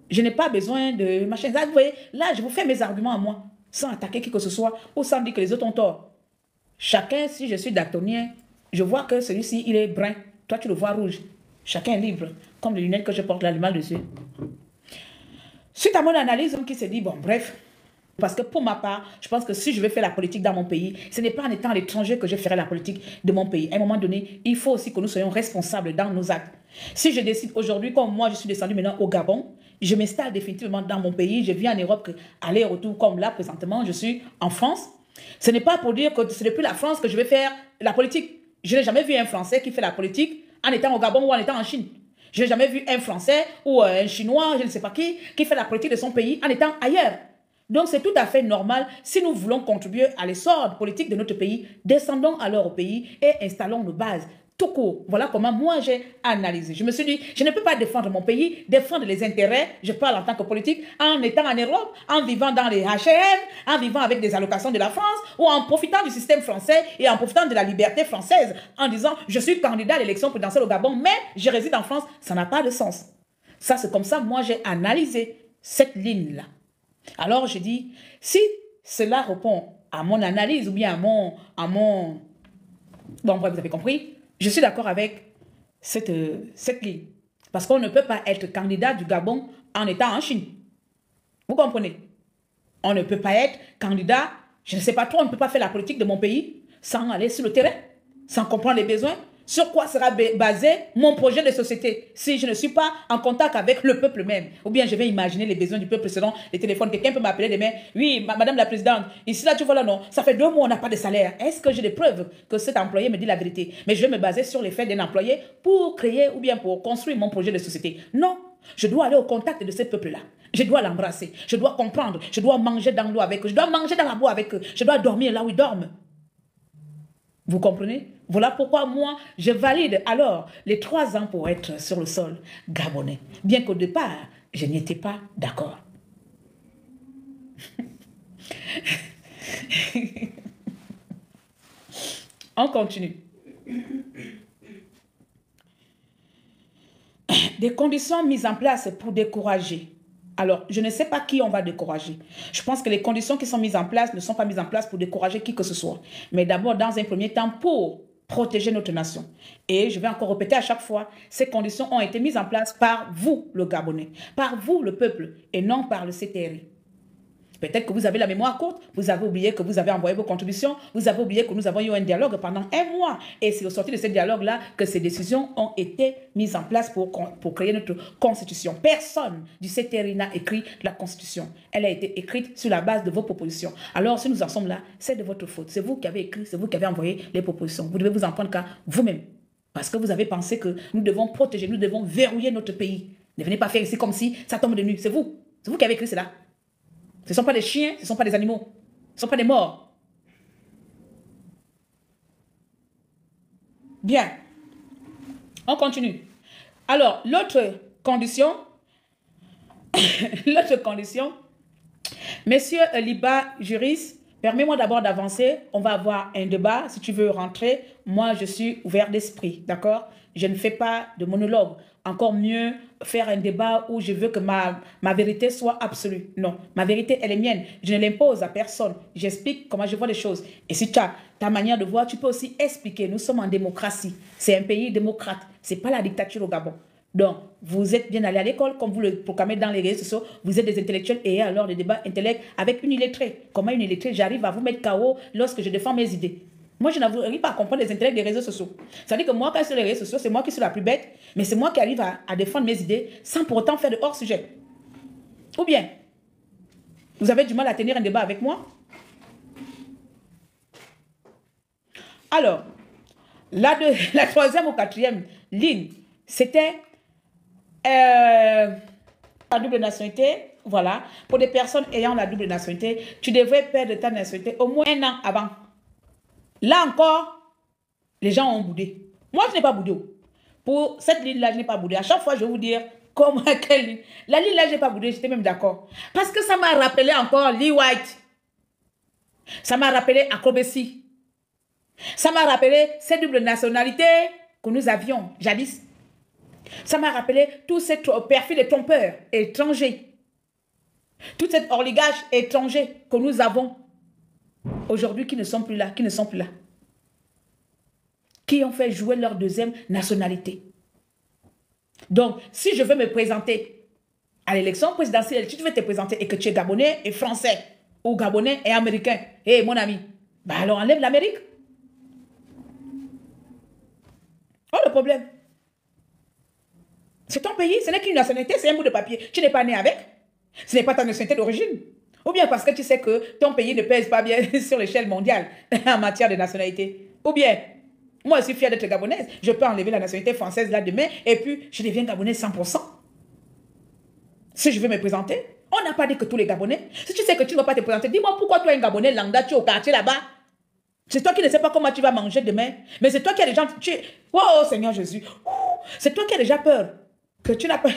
Je n'ai pas besoin de machin. Là, vous voyez, là, je vous fais mes arguments à moi, sans attaquer qui que ce soit, ou sans dire que les autres ont tort. Chacun, si je suis daltonien, je vois que celui-ci, il est brun. Toi, tu le vois rouge. Chacun est libre. Comme les lunettes que je porte là, le mal dessus. Suite à mon analyse, qui se dit, bon, bref. Parce que pour ma part, je pense que si je veux faire la politique dans mon pays, ce n'est pas en étant à l'étranger que je ferai la politique de mon pays. À un moment donné, il faut aussi que nous soyons responsables dans nos actes. Si je décide aujourd'hui, comme moi, je suis descendu maintenant au Gabon, je m'installe définitivement dans mon pays, je vis en Europe, aller-retour comme là, présentement, je suis en France. Ce n'est pas pour dire que c'est depuis la France que je vais faire la politique. Je n'ai jamais vu un Français qui fait la politique en étant au Gabon ou en étant en Chine. Je n'ai jamais vu un Français ou un Chinois, je ne sais pas qui fait la politique de son pays en étant ailleurs. Donc, c'est tout à fait normal, si nous voulons contribuer à l'essor politique de notre pays, descendons alors au pays et installons nos bases. Tout court. Voilà comment moi j'ai analysé. Je me suis dit, je ne peux pas défendre mon pays, défendre les intérêts, je parle en tant que politique, en étant en Europe, en vivant dans les HLM, en vivant avec des allocations de la France, ou en profitant du système français et en profitant de la liberté française, en disant, je suis candidat à l'élection présidentielle au Gabon, mais je réside en France. Ça n'a pas de sens. Ça, c'est comme ça, moi j'ai analysé cette ligne-là. Alors, je dis, si cela répond à mon analyse ou bien à mon... Bon, bref, vous avez compris, je suis d'accord avec cette ligne. Parce qu'on ne peut pas être candidat du Gabon en étant en Chine. Vous comprenez? On ne peut pas être candidat, je ne sais pas trop, on ne peut pas faire la politique de mon pays sans aller sur le terrain, sans comprendre les besoins. Sur quoi sera basé mon projet de société si je ne suis pas en contact avec le peuple même? Ou bien je vais imaginer les besoins du peuple selon les téléphones. Quelqu'un peut m'appeler demain. Oui, madame la présidente, ici là tu vois là non, ça fait 2 mois on n'a pas de salaire. Est-ce que j'ai des preuves que cet employé me dit la vérité? Mais je vais me baser sur les faits d'un employé pour créer ou bien pour construire mon projet de société. Non, je dois aller au contact de ce peuple-là. Je dois l'embrasser, je dois comprendre, je dois manger dans l'eau avec eux, je dois manger dans la boue avec eux, je dois dormir là où ils dorment. Vous comprenez? Voilà pourquoi moi, je valide alors les 3 ans pour être sur le sol gabonais. Bien qu'au départ, je n'y étais pas d'accord. On continue. Des conditions mises en place pour décourager Alors, je ne sais pas qui on va décourager. Je pense que les conditions qui sont mises en place ne sont pas mises en place pour décourager qui que ce soit. Mais d'abord, dans un premier temps, pour protéger notre nation. Et je vais encore répéter à chaque fois, ces conditions ont été mises en place par vous, le Gabonais, par vous, le peuple, et non par le CTRI. Peut-être que vous avez la mémoire courte, vous avez oublié que vous avez envoyé vos contributions, vous avez oublié que nous avons eu un dialogue pendant un mois. Et c'est au sortir de ce dialogue-là que ces décisions ont été mises en place pour créer notre constitution. Personne du CTRI n'a écrit la constitution. Elle a été écrite sur la base de vos propositions. Alors, si nous en sommes là, c'est de votre faute. C'est vous qui avez écrit, c'est vous qui avez envoyé les propositions. Vous devez vous en prendre qu'à vous-même. Parce que vous avez pensé que nous devons protéger, nous devons verrouiller notre pays. Ne venez pas faire ici comme si ça tombe de nuit. C'est vous. C'est vous qui avez écrit cela. Ce ne sont pas des chiens, ce ne sont pas des animaux. Ce ne sont pas des morts. Bien. On continue. Alors, l'autre condition, Messieurs Liba, juristes, permets-moi d'abord d'avancer. On va avoir un débat. Si tu veux rentrer, moi, je suis ouvert d'esprit, d'accord? Je ne fais pas de monologue. Encore mieux, faire un débat où je veux que ma vérité soit absolue. Non, ma vérité, elle est mienne. Je ne l'impose à personne. J'explique comment je vois les choses. Et si tu as ta manière de voir, tu peux aussi expliquer. Nous sommes en démocratie. C'est un pays démocrate. Ce n'est pas la dictature au Gabon. Donc, vous êtes bien allé à l'école, comme vous le proclamez dans les réseaux sociaux, vous êtes des intellectuels et alors des débats intellectuels avec une illettrée. Comment une illettrée, j'arrive à vous mettre KO lorsque je défends mes idées. Moi, je n'arrive pas à comprendre les intérêts des réseaux sociaux. Ça veut dire que moi, quand je suis sur les réseaux sociaux, c'est moi qui suis la plus bête, mais c'est moi qui arrive à défendre mes idées sans pour autant faire de hors-sujet. Ou bien, vous avez du mal à tenir un débat avec moi? Alors, la troisième ou quatrième ligne, c'était la double nationalité. Voilà, pour des personnes ayant la double nationalité, tu devrais perdre ta nationalité au moins 1 an avant. Là encore, les gens ont boudé. Moi, je n'ai pas boudé. Pour cette ligne-là, je n'ai pas boudé. À chaque fois, je vais vous dire comment, quelle ligne. La ligne-là, je n'ai pas boudé, j'étais même d'accord. Parce que ça m'a rappelé encore Lee White. Ça m'a rappelé Akobesi. Ça m'a rappelé ces doubles nationalités que nous avions jadis. Ça m'a rappelé tous ces perfils et trompeurs étrangers. Tout cet orligage étranger que nous avons aujourd'hui qui ne sont plus là, qui ont fait jouer leur deuxième nationalité. Donc, si je veux me présenter à l'élection présidentielle, si tu veux te présenter et que tu es Gabonais et Français, ou Gabonais et Américain, hé mon ami, bah alors enlève l'Amérique. Oh le problème. C'est ton pays, ce n'est qu'une nationalité, c'est un bout de papier. Tu n'es pas né avec. Ce n'est pas ta nationalité d'origine. Ou bien parce que tu sais que ton pays ne pèse pas bien sur l'échelle mondiale en matière de nationalité. Ou bien, moi je suis fière d'être gabonaise, je peux enlever la nationalité française là demain et puis je deviens gabonaise 100%. Si je veux me présenter, on n'a pas dit que tous les Gabonais. Si tu sais que tu ne vas pas te présenter, dis-moi pourquoi toi un Gabonais lambda, tu es au quartier là-bas. C'est toi qui ne sais pas comment tu vas manger demain. Mais c'est toi qui as déjà... Oh Seigneur Jésus. C'est toi qui as déjà peur. Que tu n'as pas...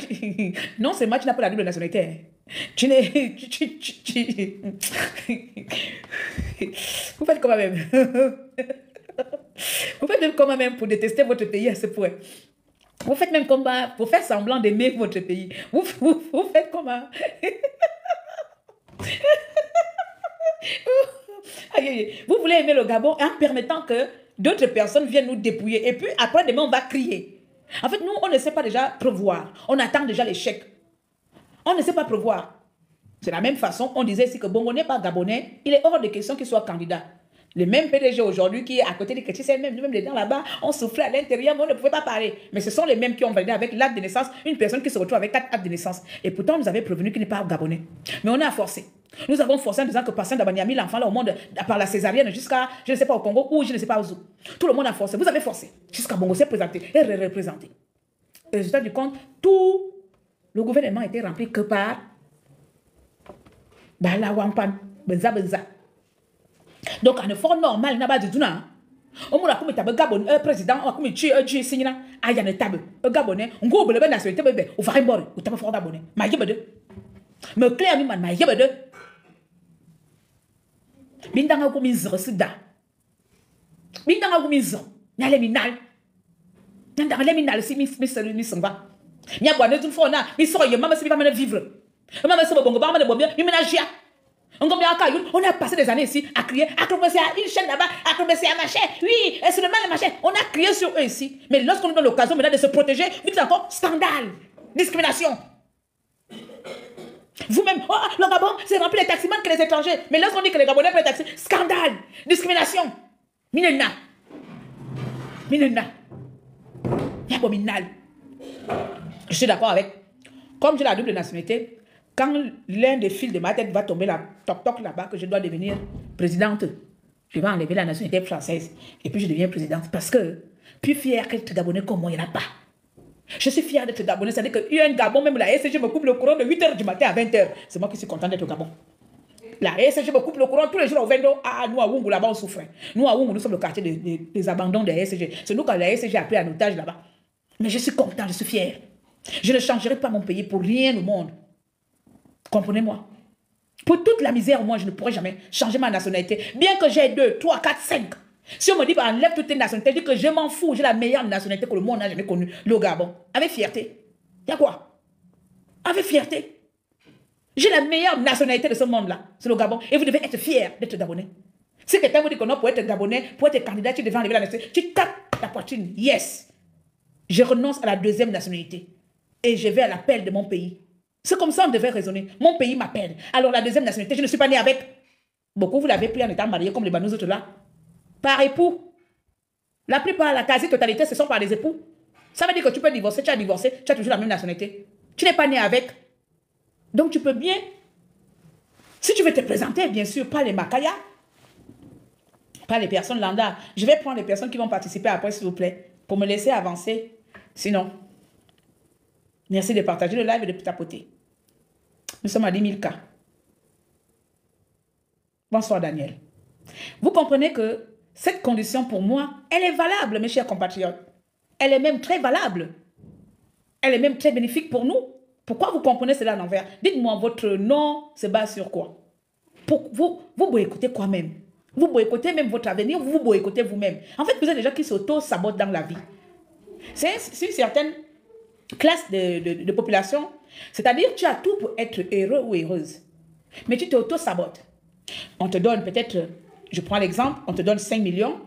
Non, c'est moi, tu n'as pas la double nationalité. Tu n'es... Vous faites comment même. Vous faites même comment même pour détester votre pays à ce point. Vous faites même comment pour faire semblant d'aimer votre pays. Vous faites comment. Vous voulez aimer le Gabon en permettant que d'autres personnes viennent nous dépouiller. Et puis après, demain, on va crier. En fait, nous, on ne sait pas déjà prévoir. On attend déjà l'échec. On ne sait pas prévoir. C'est la même façon, on disait ici que Bongo n'est pas Gabonais. Il est hors de question qu'il soit candidat. Le même PDG aujourd'hui qui est à côté de Kéti, c'est même les gens là-bas, on soufflait à l'intérieur, mais on ne pouvait pas parler. Mais ce sont les mêmes qui ont validé avec l'acte de naissance une personne qui se retrouve avec 4 actes de naissance. Et pourtant, on nous avait prévenu qu'il n'est pas Gabonais. Mais on a forcé. Nous avons forcé en disant que Patient Dabani a mis l'enfant là au monde par la césarienne jusqu'à, je ne sais pas, au Congo ou je ne sais pas où. Tout le monde a forcé. Vous avez forcé. Jusqu'à Bongo s'est présenté et représenté. Le résultat du compte, tout le gouvernement était rempli que par Bala Wampan, Benza Benza. Donc, en effort normal, il n'y a pas de tout. On m'a dit que Gabon, président, on m'a dit que signé à Yann Table, Gabonais, on go le nationalité, on va rembourser, on t'a fait d'abonner. Ma yébede. Me clair, ma yébede. Bindanga ko mizre sida. Bindanga ko mizre. Nyale minal. Nyanda le minal si mi s'en va. Nya boine d'une fois na, mi soro yema si mi va me vivre. On a passé des années ici à crier, à c'est à une chaîne là-bas, à c'est à machin, oui, et c'est le mal machin. On a crié sur eux ici. Mais lorsqu'on nous donne l'occasion maintenant de se protéger, vous dites encore scandale, discrimination. Vous-même, oh, le Gabon, c'est rempli les taximans que les étrangers. Mais lorsqu'on dit que les Gabonais prennent les taxis, scandale, discrimination. Minena. Minena. Abominable. Je suis d'accord avec. Comme j'ai la double nationalité, quand l'un des fils de ma tête va tomber là, toc là-bas, que je dois devenir présidente, je vais enlever la nationalité française. Et puis je deviens présidente. Parce que, plus fier qu'être Gabonais comme moi, il n'y en a pas. Je suis fier d'être Gabonais. C'est-à-dire qu'il y a un Gabon, même la SCG me coupe le courant de 8h du matin à 20h. C'est moi qui suis content d'être au Gabon. La SCG me coupe le courant tous les jours au 22h. Ah, nous à Wungu, là-bas, on souffre. Nous à Wungu, nous sommes le quartier des abandons des SCG. C'est nous quand la SCG a pris un otage là-bas. Mais je suis content, je suis fier. Je ne changerai pas mon pays pour rien au monde. Comprenez-moi. Pour toute la misère, moi, je ne pourrai jamais changer ma nationalité. Bien que j'ai 2, 3, 4, 5. Si on me dit, bah, enlève toutes tes nationalités, je dis que je m'en fous. J'ai la meilleure nationalité que le monde n'a jamais connue, le Gabon. Avec fierté. Il y a quoi? Avec fierté. J'ai la meilleure nationalité de ce monde-là. C'est le Gabon. Et vous devez être fiers d'être Gabonais. Si quelqu'un vous dit que non, pour être Gabonais, pour être candidat, tu devais enlever la nationalité. Tu tapes ta poitrine. Yes. Je renonce à la 2e nationalité. Et je vais à l'appel de mon pays. C'est comme ça on devait raisonner. Mon pays m'appelle. Alors la 2e nationalité, je ne suis pas né avec. Beaucoup, vous l'avez pris en étant marié comme les banous autres là. Par époux. La plupart, la quasi-totalité, ce sont par les époux. Ça veut dire que tu peux divorcer, tu as divorcé, tu as toujours la même nationalité. Tu n'es pas né avec. Donc tu peux bien. Si tu veux te présenter, bien sûr, pas les Makaya, pas les personnes lambda. Je vais prendre les personnes qui vont participer après, s'il vous plaît, pour me laisser avancer. Sinon, merci de partager le live et de tapoter. Nous sommes à 10 000 cas. Bonsoir Daniel. Vous comprenez que cette condition pour moi, elle est valable, mes chers compatriotes. Elle est même très valable. Elle est même très bénéfique pour nous. Pourquoi vous comprenez cela à l'envers? Dites-moi, votre nom se base sur quoi? Vous boycottez quoi même? Vous boycottez même votre avenir, vous boycottez vous-même. En fait, vous êtes des gens qui s'auto-sabotent dans la vie. C'est une certaine classe de population. C'est-à-dire, tu as tout pour être heureux ou heureuse. Mais tu t'auto-sabotes. On te donne peut-être, je prends l'exemple, on te donne 5 millions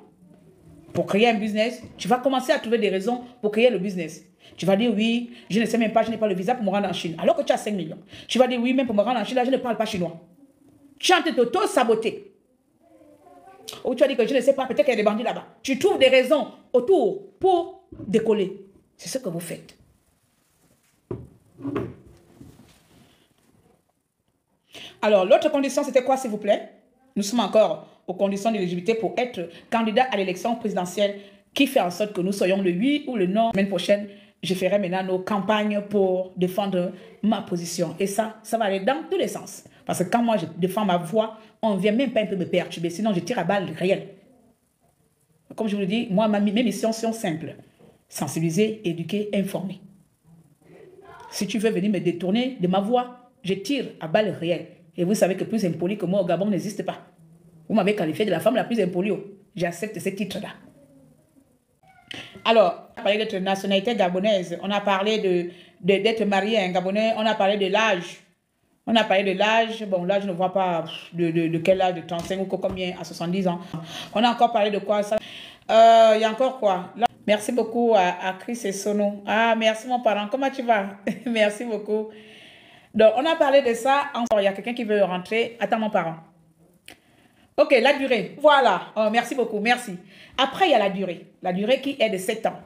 pour créer un business. Tu vas commencer à trouver des raisons pour créer le business. Tu vas dire oui, je ne sais même pas, je n'ai pas le visa pour me rendre en Chine. Alors que tu as 5 millions. Tu vas dire oui, même pour me rendre en Chine, là, je ne parle pas chinois. Tu es en train de t'auto-saboter. Ou tu as dit que je ne sais pas, peut-être qu'il y a des bandits là-bas. Tu trouves des raisons autour pour décoller. C'est ce que vous faites. Alors, l'autre condition, c'était quoi, s'il vous plaît? Nous sommes encore aux conditions d'éligibilité pour être candidat à l'élection présidentielle qui fait en sorte que nous soyons le 8 ou le 9. La semaine prochaine, je ferai maintenant nos campagnes pour défendre ma position. Et ça va aller dans tous les sens. Parce que quand moi, je défends ma voix, on ne vient même pas un peu me perturber. Sinon, je tire à balles réelles. Comme je vous le dis, moi, mes missions sont simples. Sensibiliser, éduquer, informer. Si tu veux venir me détourner de ma voix, je tire à balles réelles. Et vous savez que plus impoli que moi au Gabon n'existe pas. Vous m'avez qualifié de la femme la plus impolie. J'accepte ce titre-là. Alors, on a parlé d'être nationalité gabonaise. On a parlé d'être marié à un Gabonais. On a parlé de l'âge. On a parlé de l'âge. Bon, là, je ne vois pas de quel âge, de 35 ou combien, à 70 ans. On a encore parlé de quoi ça? Il y a encore quoi là, merci beaucoup à Chris et Sono. Ah, merci mon parent. Comment tu vas? Merci beaucoup. Donc, on a parlé de ça. Encore, il y a quelqu'un qui veut rentrer. Attends, mon parent. Ok, la durée. Voilà. Oh, merci beaucoup. Merci. Après, il y a la durée. La durée qui est de 7 ans.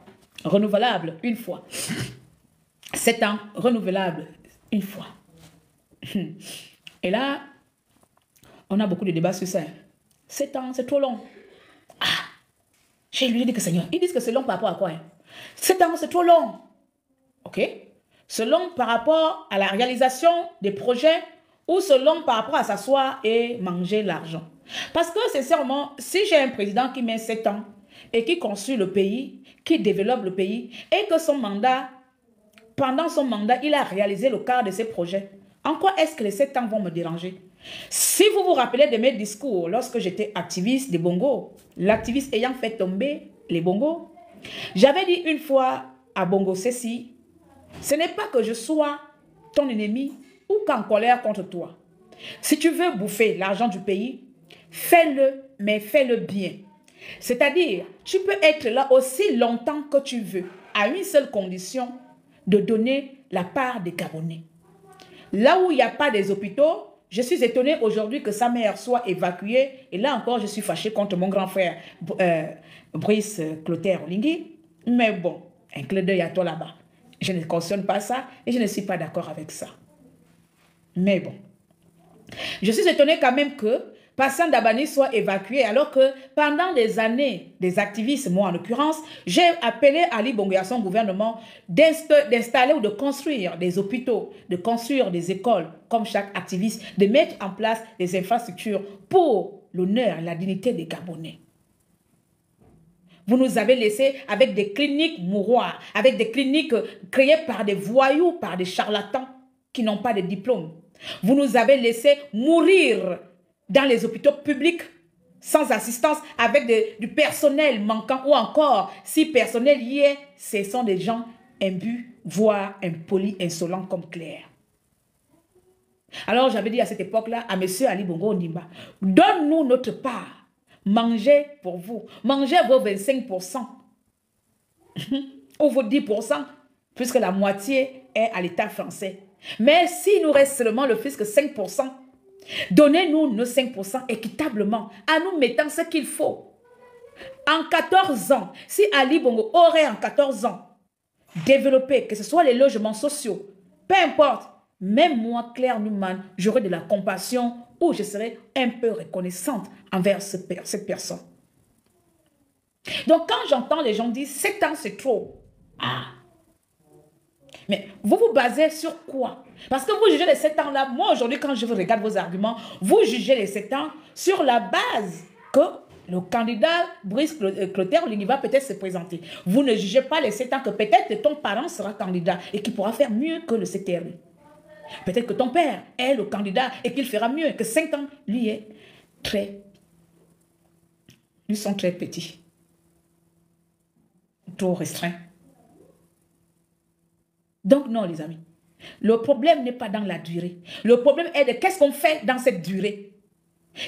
Renouvelable une fois. 7 ans, renouvelable une fois. Et là, on a beaucoup de débats sur ça. 7 ans, c'est trop long. Ah, j'ai lui dit que Seigneur, ils disent que c'est long par rapport à quoi? 7 ans, c'est trop long. Ok? Selon par rapport à la réalisation des projets ou selon par rapport à s'asseoir et manger l'argent. Parce que sincèrement, si j'ai un président qui met 7 ans et qui construit le pays, qui développe le pays et que son mandat, pendant son mandat, il a réalisé le quart de ses projets, en quoi est-ce que les 7 ans vont me déranger? Si vous vous rappelez de mes discours lorsque j'étais activiste des bongos, l'activiste ayant fait tomber les bongos, j'avais dit une fois à Bongo Ceci, ce n'est pas que je sois ton ennemi ou qu'en colère contre toi. Si tu veux bouffer l'argent du pays, fais-le, mais fais-le bien. C'est-à-dire, tu peux être là aussi longtemps que tu veux, à une seule condition, de donner la part des Gabonais. Là où il n'y a pas des hôpitaux, je suis étonnée aujourd'hui que sa mère soit évacuée. Et là encore, je suis fâchée contre mon grand frère Brice Clotaire Oligui. Mais bon, un clin d'œil à toi là-bas. Je ne cautionne pas ça et je ne suis pas d'accord avec ça. Mais bon. Je suis étonnée quand même que Passant Dabani soit évacué alors que pendant des années, des activistes, moi en l'occurrence, j'ai appelé Ali Bongo et à son gouvernement d'installer ou de construire des hôpitaux, de construire des écoles comme chaque activiste, de mettre en place des infrastructures pour l'honneur et la dignité des Gabonais. Vous nous avez laissé avec des cliniques mouroirs, avec des cliniques créées par des voyous, par des charlatans qui n'ont pas de diplôme. Vous nous avez laissé mourir dans les hôpitaux publics sans assistance avec du personnel manquant ou encore si personnel y est, ce sont des gens imbus, voire impolis, insolents comme Claire. Alors j'avais dit à cette époque-là à M. Ali Bongo Ondimba, donne-nous notre part, mangez pour vous, mangez vos 25% ou vos 10% puisque la moitié est à l'État français. Mais s'il nous reste seulement le fisc 5%, donnez-nous nos 5% équitablement, en nous mettant ce qu'il faut. En 14 ans, si Ali Bongo aurait en 14 ans développé, que ce soit les logements sociaux, peu importe, même moi, Claire Newman, j'aurais de la compassion ou je serais un peu reconnaissante envers cette personne. Donc quand j'entends les gens dire 7 ans c'est trop, mais vous vous basez sur quoi? Parce que vous jugez les 7 ans-là. Moi, aujourd'hui, quand je regarde vos arguments, vous jugez les 7 ans sur la base que le candidat Brice Clotaire Oligui va peut-être se présenter. Vous ne jugez pas les 7 ans que peut-être ton parent sera candidat et qu'il pourra faire mieux que le CTRI. Peut-être que ton père est le candidat et qu'il fera mieux, que 5 ans, lui sont très petits. Trop restreints. Donc non, les amis. Le problème n'est pas dans la durée. Le problème est de qu'est-ce qu'on fait dans cette durée.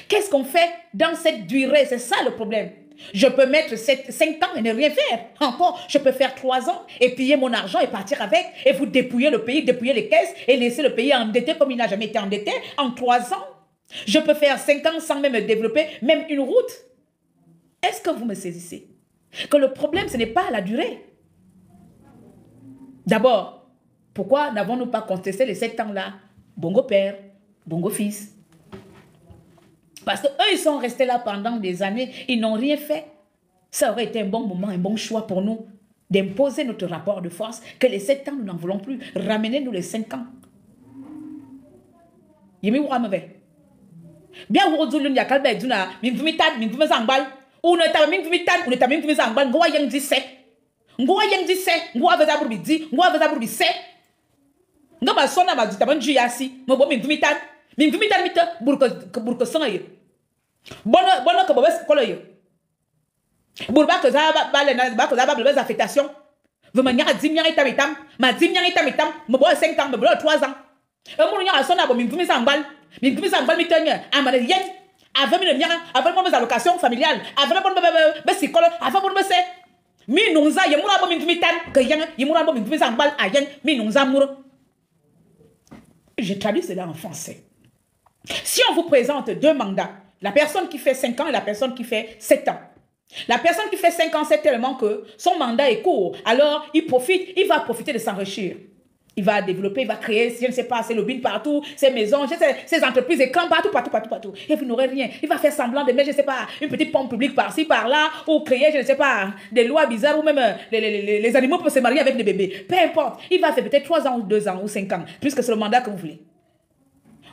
Qu'est-ce qu'on fait dans cette durée? C'est ça le problème. Je peux mettre 5 ans et ne rien faire. Encore, je peux faire 3 ans et piller mon argent et partir avec. Et vous dépouiller le pays, dépouiller les caisses et laisser le pays endetté comme il n'a jamais été endetté en 3 ans. Je peux faire 5 ans sans même développer même une route. Est-ce que vous me saisissez? Que le problème, ce n'est pas la durée. D'abord, pourquoi n'avons-nous pas contesté les 7 ans-là? Bongo père, Bongo fils. Parce qu'eux, ils sont restés là pendant des années, ils n'ont rien fait. Ça aurait été un bon moment, un bon choix pour nous d'imposer notre rapport de force, que les 7 ans, nous n'en voulons plus. Ramenez-nous les 5 ans. Yemi Ouameve. Bien, vous avez dit, il y a quelqu'un qui a dit, il y a quelqu'un qui a dit, ou ne t'a même vu tan, ou ne t'a même vu zangban, ngoa yang di se. Ngoa yang di se, ngoa veza pour di, ngoa veza pour se. Nga ba sona ba di taban jiyasi, mo bo min vu tan mita burko sanga ye. Bono ko bobes kolo ye. Burba ko za ba le na ba ko za ba bebes affectation. Ve ma nyaka dim nyaka tamitam, ma dim nyaka tamitam, mo bo 5 ans, mo bo 3 ans. E mo nyaka sona bo min vu zangban mitanya, amane yen. Avec mes allocations familiales, avec mes psychologues, avec mes médecins. Mi nunza yemura bo mi tan que yang yemura bo mi zambal ayen mi nunza muro. Je traduis cela en français. Si on vous présente 2 mandats, la personne qui fait 5 ans et la personne qui fait 7 ans. La personne qui fait 5 ans, c'est tellement que son mandat est court. Alors, il va profiter de s'enrichir. Il va développer, il va créer, je ne sais pas, ses lobbies partout, ses maisons, ses entreprises, écrans partout. Et vous n'aurez rien. Il va faire semblant de mettre, je ne sais pas, une petite pompe publique par-ci, par-là, ou créer, je ne sais pas, des lois bizarres, ou même les animaux peuvent se marier avec des bébés. Peu importe. Il va faire peut-être 3 ans, ou 2 ans, ou 5 ans, puisque c'est le mandat que vous voulez.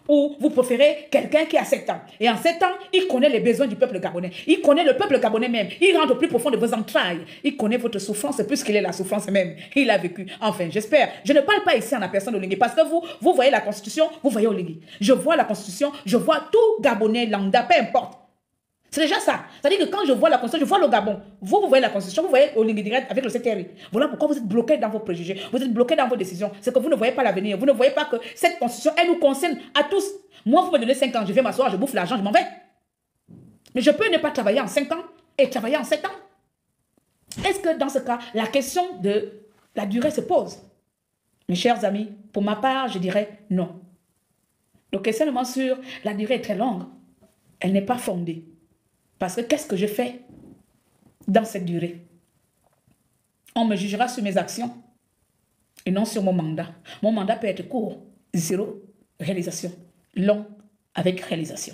Ou vous préférez quelqu'un qui a 7 ans. Et en 7 ans, il connaît les besoins du peuple gabonais. Il connaît le peuple gabonais même. Il rentre au plus profond de vos entrailles. Il connaît votre souffrance puisqu'il est la souffrance même. Il a vécu. Enfin, j'espère. Je ne parle pas ici en la personne d'Oligui parce que vous voyez la Constitution, vous voyez Oligui. Je vois la Constitution, je vois tout Gabonais, lambda, peu importe. C'est déjà ça. C'est-à-dire que quand je vois la Constitution, je vois le Gabon. Vous voyez la Constitution, vous voyez Olingi direct avec le CTRI. Voilà pourquoi vous êtes bloqués dans vos préjugés. Vous êtes bloqués dans vos décisions. C'est que vous ne voyez pas l'avenir. Vous ne voyez pas que cette Constitution, elle nous concerne à tous. Moi, vous me donnez 5 ans, je vais m'asseoir, je bouffe l'argent, je m'en vais. Mais je peux ne pas travailler en 5 ans et travailler en 7 ans. Est-ce que dans ce cas, la question de la durée se pose? Mes chers amis, pour ma part, je dirais non. Le questionnement sur la durée est très longue. Elle n'est pas fondée. Parce que qu'est-ce que je fais dans cette durée? On me jugera sur mes actions et non sur mon mandat. Mon mandat peut être court, 0 réalisation, long avec réalisation.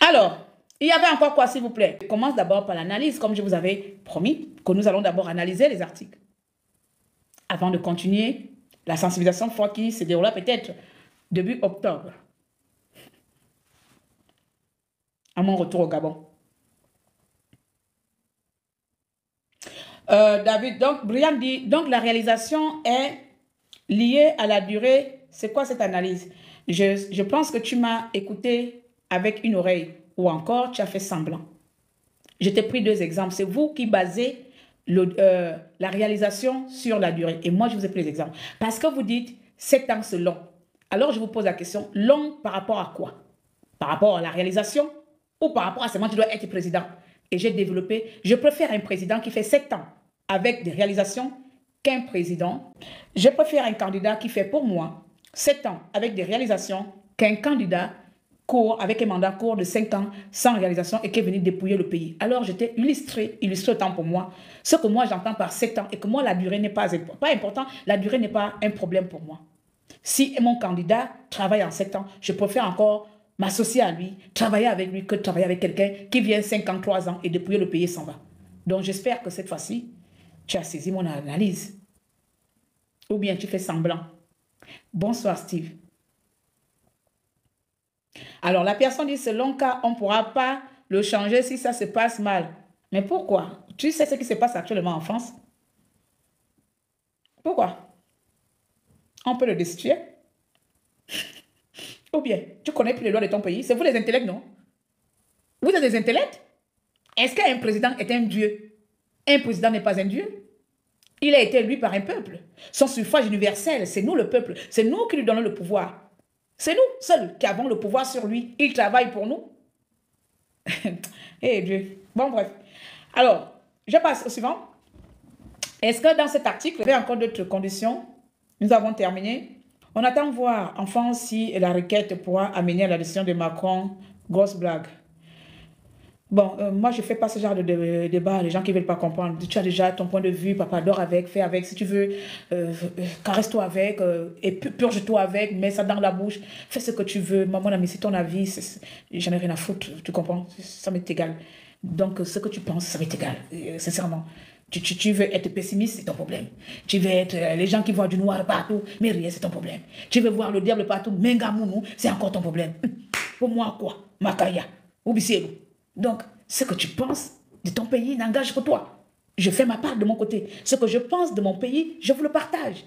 Alors, il y avait encore quoi, s'il vous plaît? Je commence d'abord par l'analyse, comme je vous avais promis, que nous allons d'abord analyser les articles. Avant de continuer, la sensibilisation forte qui se déroula peut-être début octobre, à mon retour au Gabon. David, donc, Brian dit, donc la réalisation est liée à la durée. C'est quoi cette analyse? Je pense que tu m'as écouté avec une oreille ou encore tu as fait semblant. Je t'ai pris 2 exemples. C'est vous qui basez la réalisation sur la durée. Et moi, je vous ai pris les exemples. Parce que vous dites 7 ans, c'est long. Alors, je vous pose la question, long par rapport à quoi? Par rapport à la réalisation ou par rapport à seulement tu dois être président? Et j'ai développé, je préfère un président qui fait 7 ans avec des réalisations qu'un président. Je préfère un candidat qui fait pour moi 7 ans avec des réalisations qu'un candidat court avec un mandat court de 5 ans sans réalisation et qui est venu dépouiller le pays. Alors, j'étais illustré autant pour moi. Ce que moi, j'entends par 7 ans et que moi, la durée n'est pas important. La durée n'est pas un problème pour moi. Si mon candidat travaille en 7 ans, je préfère encore m'associer à lui, travailler avec lui, que de travailler avec quelqu'un qui vient 5 ans, 3 ans et dépouiller le pays s'en va. Donc, j'espère que cette fois-ci, tu as saisi mon analyse. Ou bien tu fais semblant. Bonsoir, Steve. Alors, la personne dit, selon cas, on ne pourra pas le changer si ça se passe mal. Mais pourquoi? Tu sais ce qui se passe actuellement en France? Pourquoi? On peut le destituer? Ou bien, tu connais plus les lois de ton pays? C'est vous les intellects, non? Vous êtes des intellects? Est-ce qu'un président est un dieu? Un président n'est pas un dieu. Il a été élu par un peuple. Son suffrage universel, c'est nous le peuple. C'est nous qui lui donnons le pouvoir. C'est nous seuls qui avons le pouvoir sur lui. Il travaille pour nous. Eh Dieu. Bon, bref. Alors, je passe au suivant. Est-ce que dans cet article, il y avait encore d'autres conditions? Nous avons terminé. On attend voir enfin si la requête pourra amener à la décision de Macron. Grosse blague. Bon, moi, je ne fais pas ce genre de débat. Les gens qui ne veulent pas comprendre. Tu as déjà ton point de vue, papa, dors avec, fais avec. Si tu veux, caresse-toi avec, et purge-toi avec, mets ça dans la bouche. Fais ce que tu veux. Mon ami, c'est ton avis. J'en ai rien à foutre, tu comprends? Ça m'est égal. Donc, ce que tu penses, ça m'est égal. Sincèrement. Tu veux être pessimiste, c'est ton problème. Tu veux être les gens qui voient du noir partout, mais rien, c'est ton problème. Tu veux voir le diable partout, Mengamounou, c'est encore ton problème. Pour moi, quoi? Makaya, ou Bisselo. Donc, ce que tu penses de ton pays n'engage que toi. Je fais ma part de mon côté. Ce que je pense de mon pays, je vous le partage.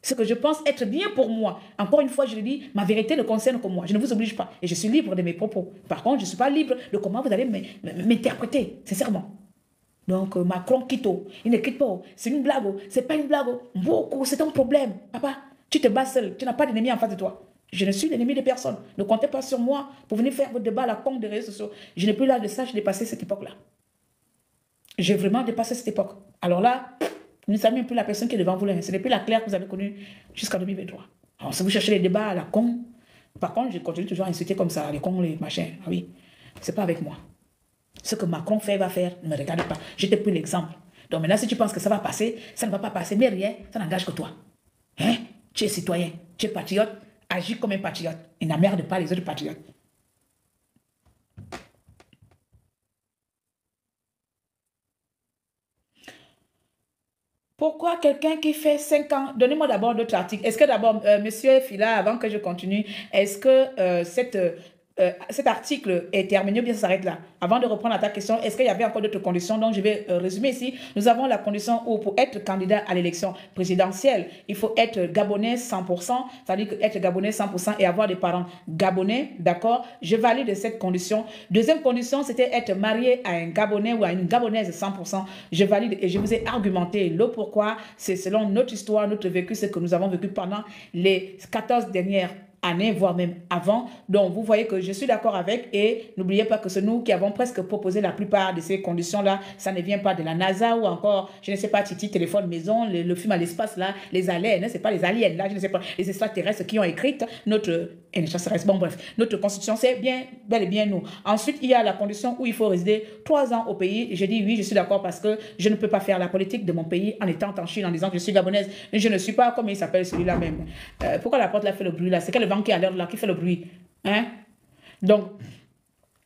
Ce que je pense être bien pour moi. Encore une fois, je le dis, ma vérité ne concerne que moi. Je ne vous oblige pas. Et je suis libre de mes propos. Par contre, je ne suis pas libre de comment vous allez m'interpréter, sincèrement. Donc, Macron quitte. Il ne quitte pas. C'est une blague. C'est pas une blague. Beaucoup, c'est un problème. Papa, tu te bats seul. Tu n'as pas d'ennemi en face de toi. Je ne suis l'ennemi de personne. Ne comptez pas sur moi pour venir faire votre débat à la con des réseaux sociaux. Je n'ai plus l'âge de ça, j'ai dépassé cette époque-là. J'ai vraiment dépassé cette époque. Alors là, vous ne savez même plus la personne qui est devant vous. Ce n'est plus la Claire que vous avez connue jusqu'en 2023. Alors si vous cherchez les débats à la con, par contre, je continue toujours à insulter comme ça, les cons, les machins. Ah oui, c'est pas avec moi. Ce que Macron fait, va faire, ne me regarde pas. Je t'ai pris l'exemple. Donc maintenant, si tu penses que ça va passer, ça ne va pas passer. Mais rien, ça n'engage que toi. Hein? Tu es citoyen, tu es patriote. Agis comme un patriote et n'emmerde pas les autres patriotes. Pourquoi quelqu'un qui fait 5 ans... Donnez-moi d'abord d'autres articles. Est-ce que d'abord, monsieur Fila, avant que je continue, est-ce que cet article est terminé ou bien ça s'arrête là? Avant de reprendre à ta question, est-ce qu'il y avait encore d'autres conditions? Donc, je vais résumer ici. Nous avons la condition où pour être candidat à l'élection présidentielle, il faut être gabonais 100%, c'est-à-dire être gabonais 100% et avoir des parents gabonais, d'accord? Je valide cette condition. Deuxième condition, c'était être marié à un gabonais ou à une gabonaise 100%. Je valide et je vous ai argumenté le pourquoi. C'est selon notre histoire, notre vécu, ce que nous avons vécu pendant les 14 dernières années, voire même avant. Donc, vous voyez que je suis d'accord avec et n'oubliez pas que c'est nous qui avons presque proposé la plupart de ces conditions-là. Ça ne vient pas de la NASA ou encore, je ne sais pas, Titi, téléphone maison, le film à l'espace, là, les aliens, c'est pas les aliens, là, je ne sais pas, les extraterrestres qui ont écrit notre, bon, bref, notre constitution, c'est bien, bel et bien nous. Ensuite, il y a la condition où il faut résider 3 ans au pays. Je dis oui, je suis d'accord parce que je ne peux pas faire la politique de mon pays en étant en Chine, en disant que je suis gabonaise. Je ne suis pas, comme il s'appelle celui-là même. Pourquoi la porte là fait le bruit là? C'est quel qui a l'air là, qui fait le bruit. Hein? Donc,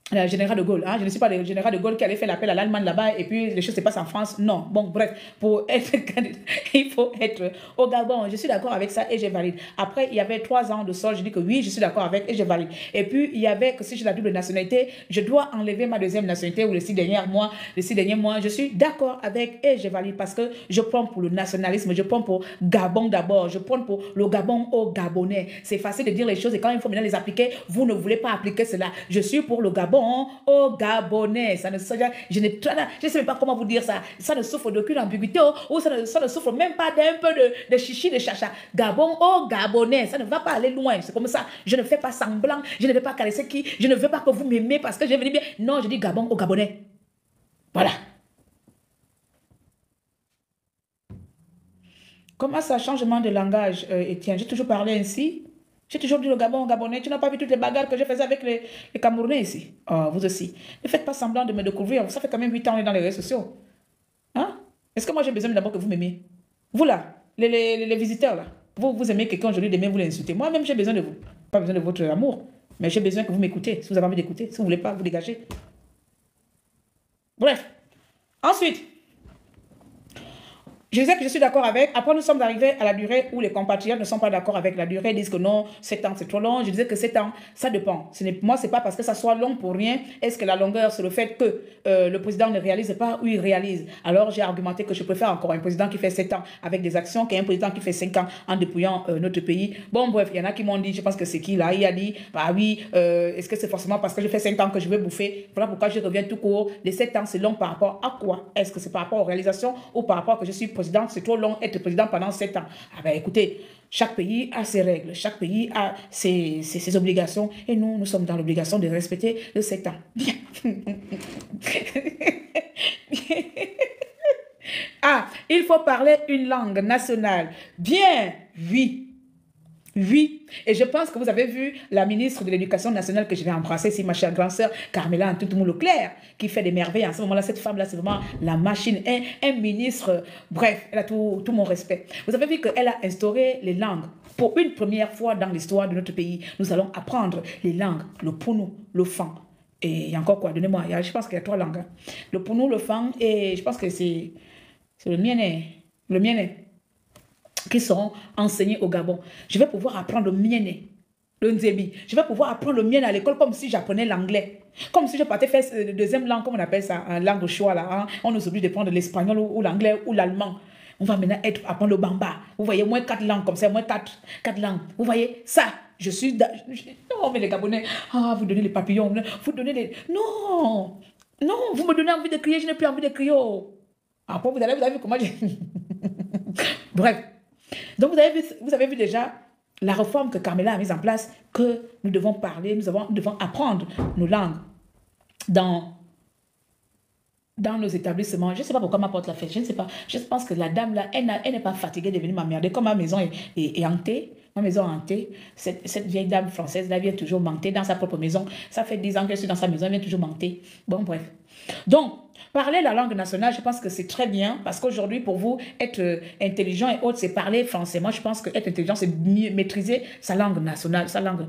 le général de Gaulle, hein? Je ne suis pas le général de Gaulle qui allait faire l'appel à l'Allemagne là-bas et puis les choses se passent en France. Non. Bon, bref, pour être candidat, il faut être au Gabon. Je suis d'accord avec ça et je valide. Après, il y avait 3 ans de sol. Je dis que oui, je suis d'accord avec et je valide. Et puis, il y avait que si j'ai la double nationalité, je dois enlever ma deuxième nationalité ou les 6 derniers mois. Les 6 derniers mois, je suis d'accord avec et je valide parce que je prends pour le nationalisme, je prends pour Gabon d'abord, je prends pour le Gabon au Gabonais. C'est facile de dire les choses et quand il faut maintenant les appliquer, vous ne voulez pas appliquer cela. Je suis pour le Gabon au Gabonais. Ça ne, je ne sais même pas comment vous dire ça. Ça ne souffre d'aucune ambiguïté ou ça ne souffre même pas d'un peu de chichi, de chacha. Gabon au Gabonais. Ça ne va pas aller loin. C'est comme ça. Je ne fais pas semblant. Je ne vais pas caresser qui. Je ne veux pas que vous m'aimez parce que je vais dire bien. Non, je dis Gabon au Gabonais. Voilà. Comment ça, changement de langage, Étienne? J'ai toujours parlé ainsi. J'ai toujours dit le Gabon, au Gabonais. Tu n'as pas vu toutes les bagarres que je faisais avec les Camerounais ici. Oh, vous aussi. Ne faites pas semblant de me découvrir. Ça fait quand même 8 ans qu'on est dans les réseaux sociaux. Hein? Est-ce que moi j'ai besoin d'abord que vous m'aimiez? Vous là, les visiteurs là. Vous aimez quelqu'un aujourd'hui, demain vous l'insultez. Moi-même j'ai besoin de vous. Pas besoin de votre amour. Mais j'ai besoin que vous m'écoutez. Si vous avez envie d'écouter. Si vous ne voulez pas, vous dégagez. Bref. Ensuite. Je disais que je suis d'accord avec. Après, nous sommes arrivés à la durée où les compatriotes ne sont pas d'accord avec la durée. Ils disent que non, 7 ans, c'est trop long. Je disais que 7 ans, ça dépend. Moi, ce n'est pas parce que ça soit long pour rien. Est-ce que la longueur, c'est le fait que le président ne réalise pas ou il réalise? Alors, j'ai argumenté que je préfère encore un président qui fait 7 ans avec des actions qu'un président qui fait 5 ans en dépouillant notre pays. Bon, bref, il y en a qui m'ont dit, je pense que c'est qui là? Il a dit, bah oui, est-ce que c'est forcément parce que je fais 5 ans que je vais bouffer? Voilà pourquoi je reviens tout court. Les 7 ans, c'est long par rapport à quoi? Est-ce que c'est par rapport aux réalisations ou par rapport à que je suis président? C'est trop long être président pendant 7 ans. Ah ben écoutez, chaque pays a ses règles, chaque pays a ses obligations et nous sommes dans l'obligation de respecter le 7 ans. Bien. Ah, il faut parler une langue nationale. Bien, oui. Oui, et je pense que vous avez vu la ministre de l'Éducation nationale que je vais embrasser, c'est ma chère grande sœur Carmela Antoutou Leclerc, qui fait des merveilles en ce moment-là. Cette femme-là, c'est vraiment la machine, un ministre, bref, elle a tout mon respect. Vous avez vu qu'elle a instauré les langues. Pour une première fois dans l'histoire de notre pays, nous allons apprendre les langues, le pounou, le fan. Et il y a encore quoi? Donnez-moi, je pense qu'il y a 3 langues. Hein. Le pounou, le fan, et je pense que c'est le miennet. Le miennet. Qui seront enseignés au Gabon. Je vais pouvoir apprendre le mienné, le nzebi. Je vais pouvoir apprendre le mienné à l'école comme si j'apprenais l'anglais. Comme si je partais faire deuxième langue, comme on appelle ça, une langue au choix là. Hein. On nous oblige de prendre l'espagnol ou l'anglais ou l'allemand. On va maintenant apprendre le bamba. Vous voyez, moins 4 langues comme ça, moins 4 langues. Vous voyez, ça, je suis... Non, mais les Gabonais, vous donnez les papillons, vous donnez les... Non, non, vous me donnez envie de crier, je n'ai plus envie de crier. Après, vous avez vu comment j'ai... Bref. Donc, vous avez vu déjà la réforme que Carmela a mise en place, que nous devons parler, nous devons apprendre nos langues dans nos établissements. Je ne sais pas pourquoi ma porte l'a fait, je ne sais pas. Je pense que la dame là, elle n'est pas fatiguée de venir m'emmerder. Comme ma maison est hantée, ma maison est hantée, cette vieille dame française là vient toujours mentir dans sa propre maison. Ça fait 10 ans que je suis dans sa maison, elle vient toujours mentir. Bon, bref. Donc, parler la langue nationale, je pense que c'est très bien parce qu'aujourd'hui, pour vous, être intelligent et autre, c'est parler français. Moi, je pense que être intelligent, c'est maîtriser sa langue nationale, sa langue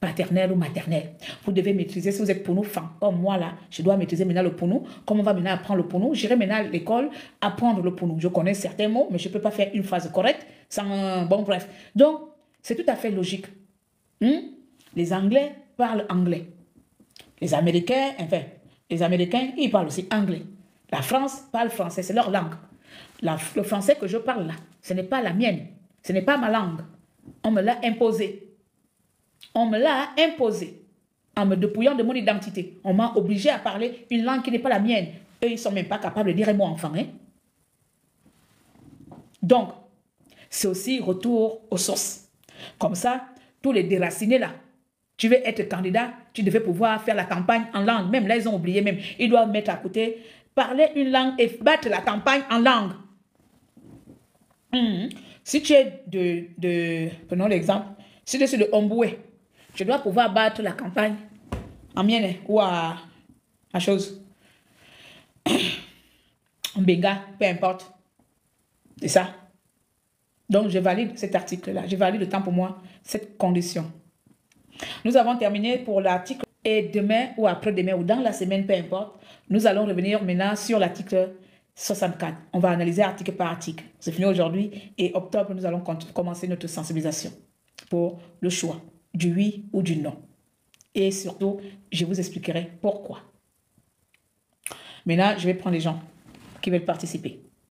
paternelle ou maternelle. Vous devez maîtriser, si vous êtes pounou, fan, comme moi là, je dois maîtriser maintenant le pounou. Comme on va maintenant apprendre le pounou, j'irai maintenant à l'école apprendre le pounou. Je connais certains mots, mais je ne peux pas faire une phrase correcte sans... Bon, bref. Donc, c'est tout à fait logique. Les Anglais parlent anglais. Les Américains, enfin, les Américains, ils parlent aussi anglais. La France parle français, c'est leur langue. Le français que je parle là, ce n'est pas la mienne. Ce n'est pas ma langue. On me l'a imposé. On me l'a imposé. En me dépouillant de mon identité. On m'a obligé à parler une langue qui n'est pas la mienne. Eux, ils ne sont même pas capables de dire et moi enfant. Hein? Donc, c'est aussi retour aux sources. Comme ça, tous les déracinés là, tu veux être candidat, tu devais pouvoir faire la campagne en langue. Même là, ils ont oublié même. Ils doivent mettre à côté, parler une langue et battre la campagne en langue. Si tu es prenons l'exemple, si tu es de Omboué, tu dois pouvoir battre la campagne en mienne ou à chose. En Benga, peu importe. C'est ça. Donc, je valide cet article-là. Je valide autant pour moi cette condition. Nous avons terminé pour l'article. Et demain ou après-demain ou dans la semaine, peu importe, nous allons revenir maintenant sur l'article 64. On va analyser article par article. C'est fini aujourd'hui. Et octobre, nous allons commencer notre sensibilisation pour le choix du oui ou du non. Et surtout, je vous expliquerai pourquoi. Maintenant, je vais prendre les gens qui veulent participer.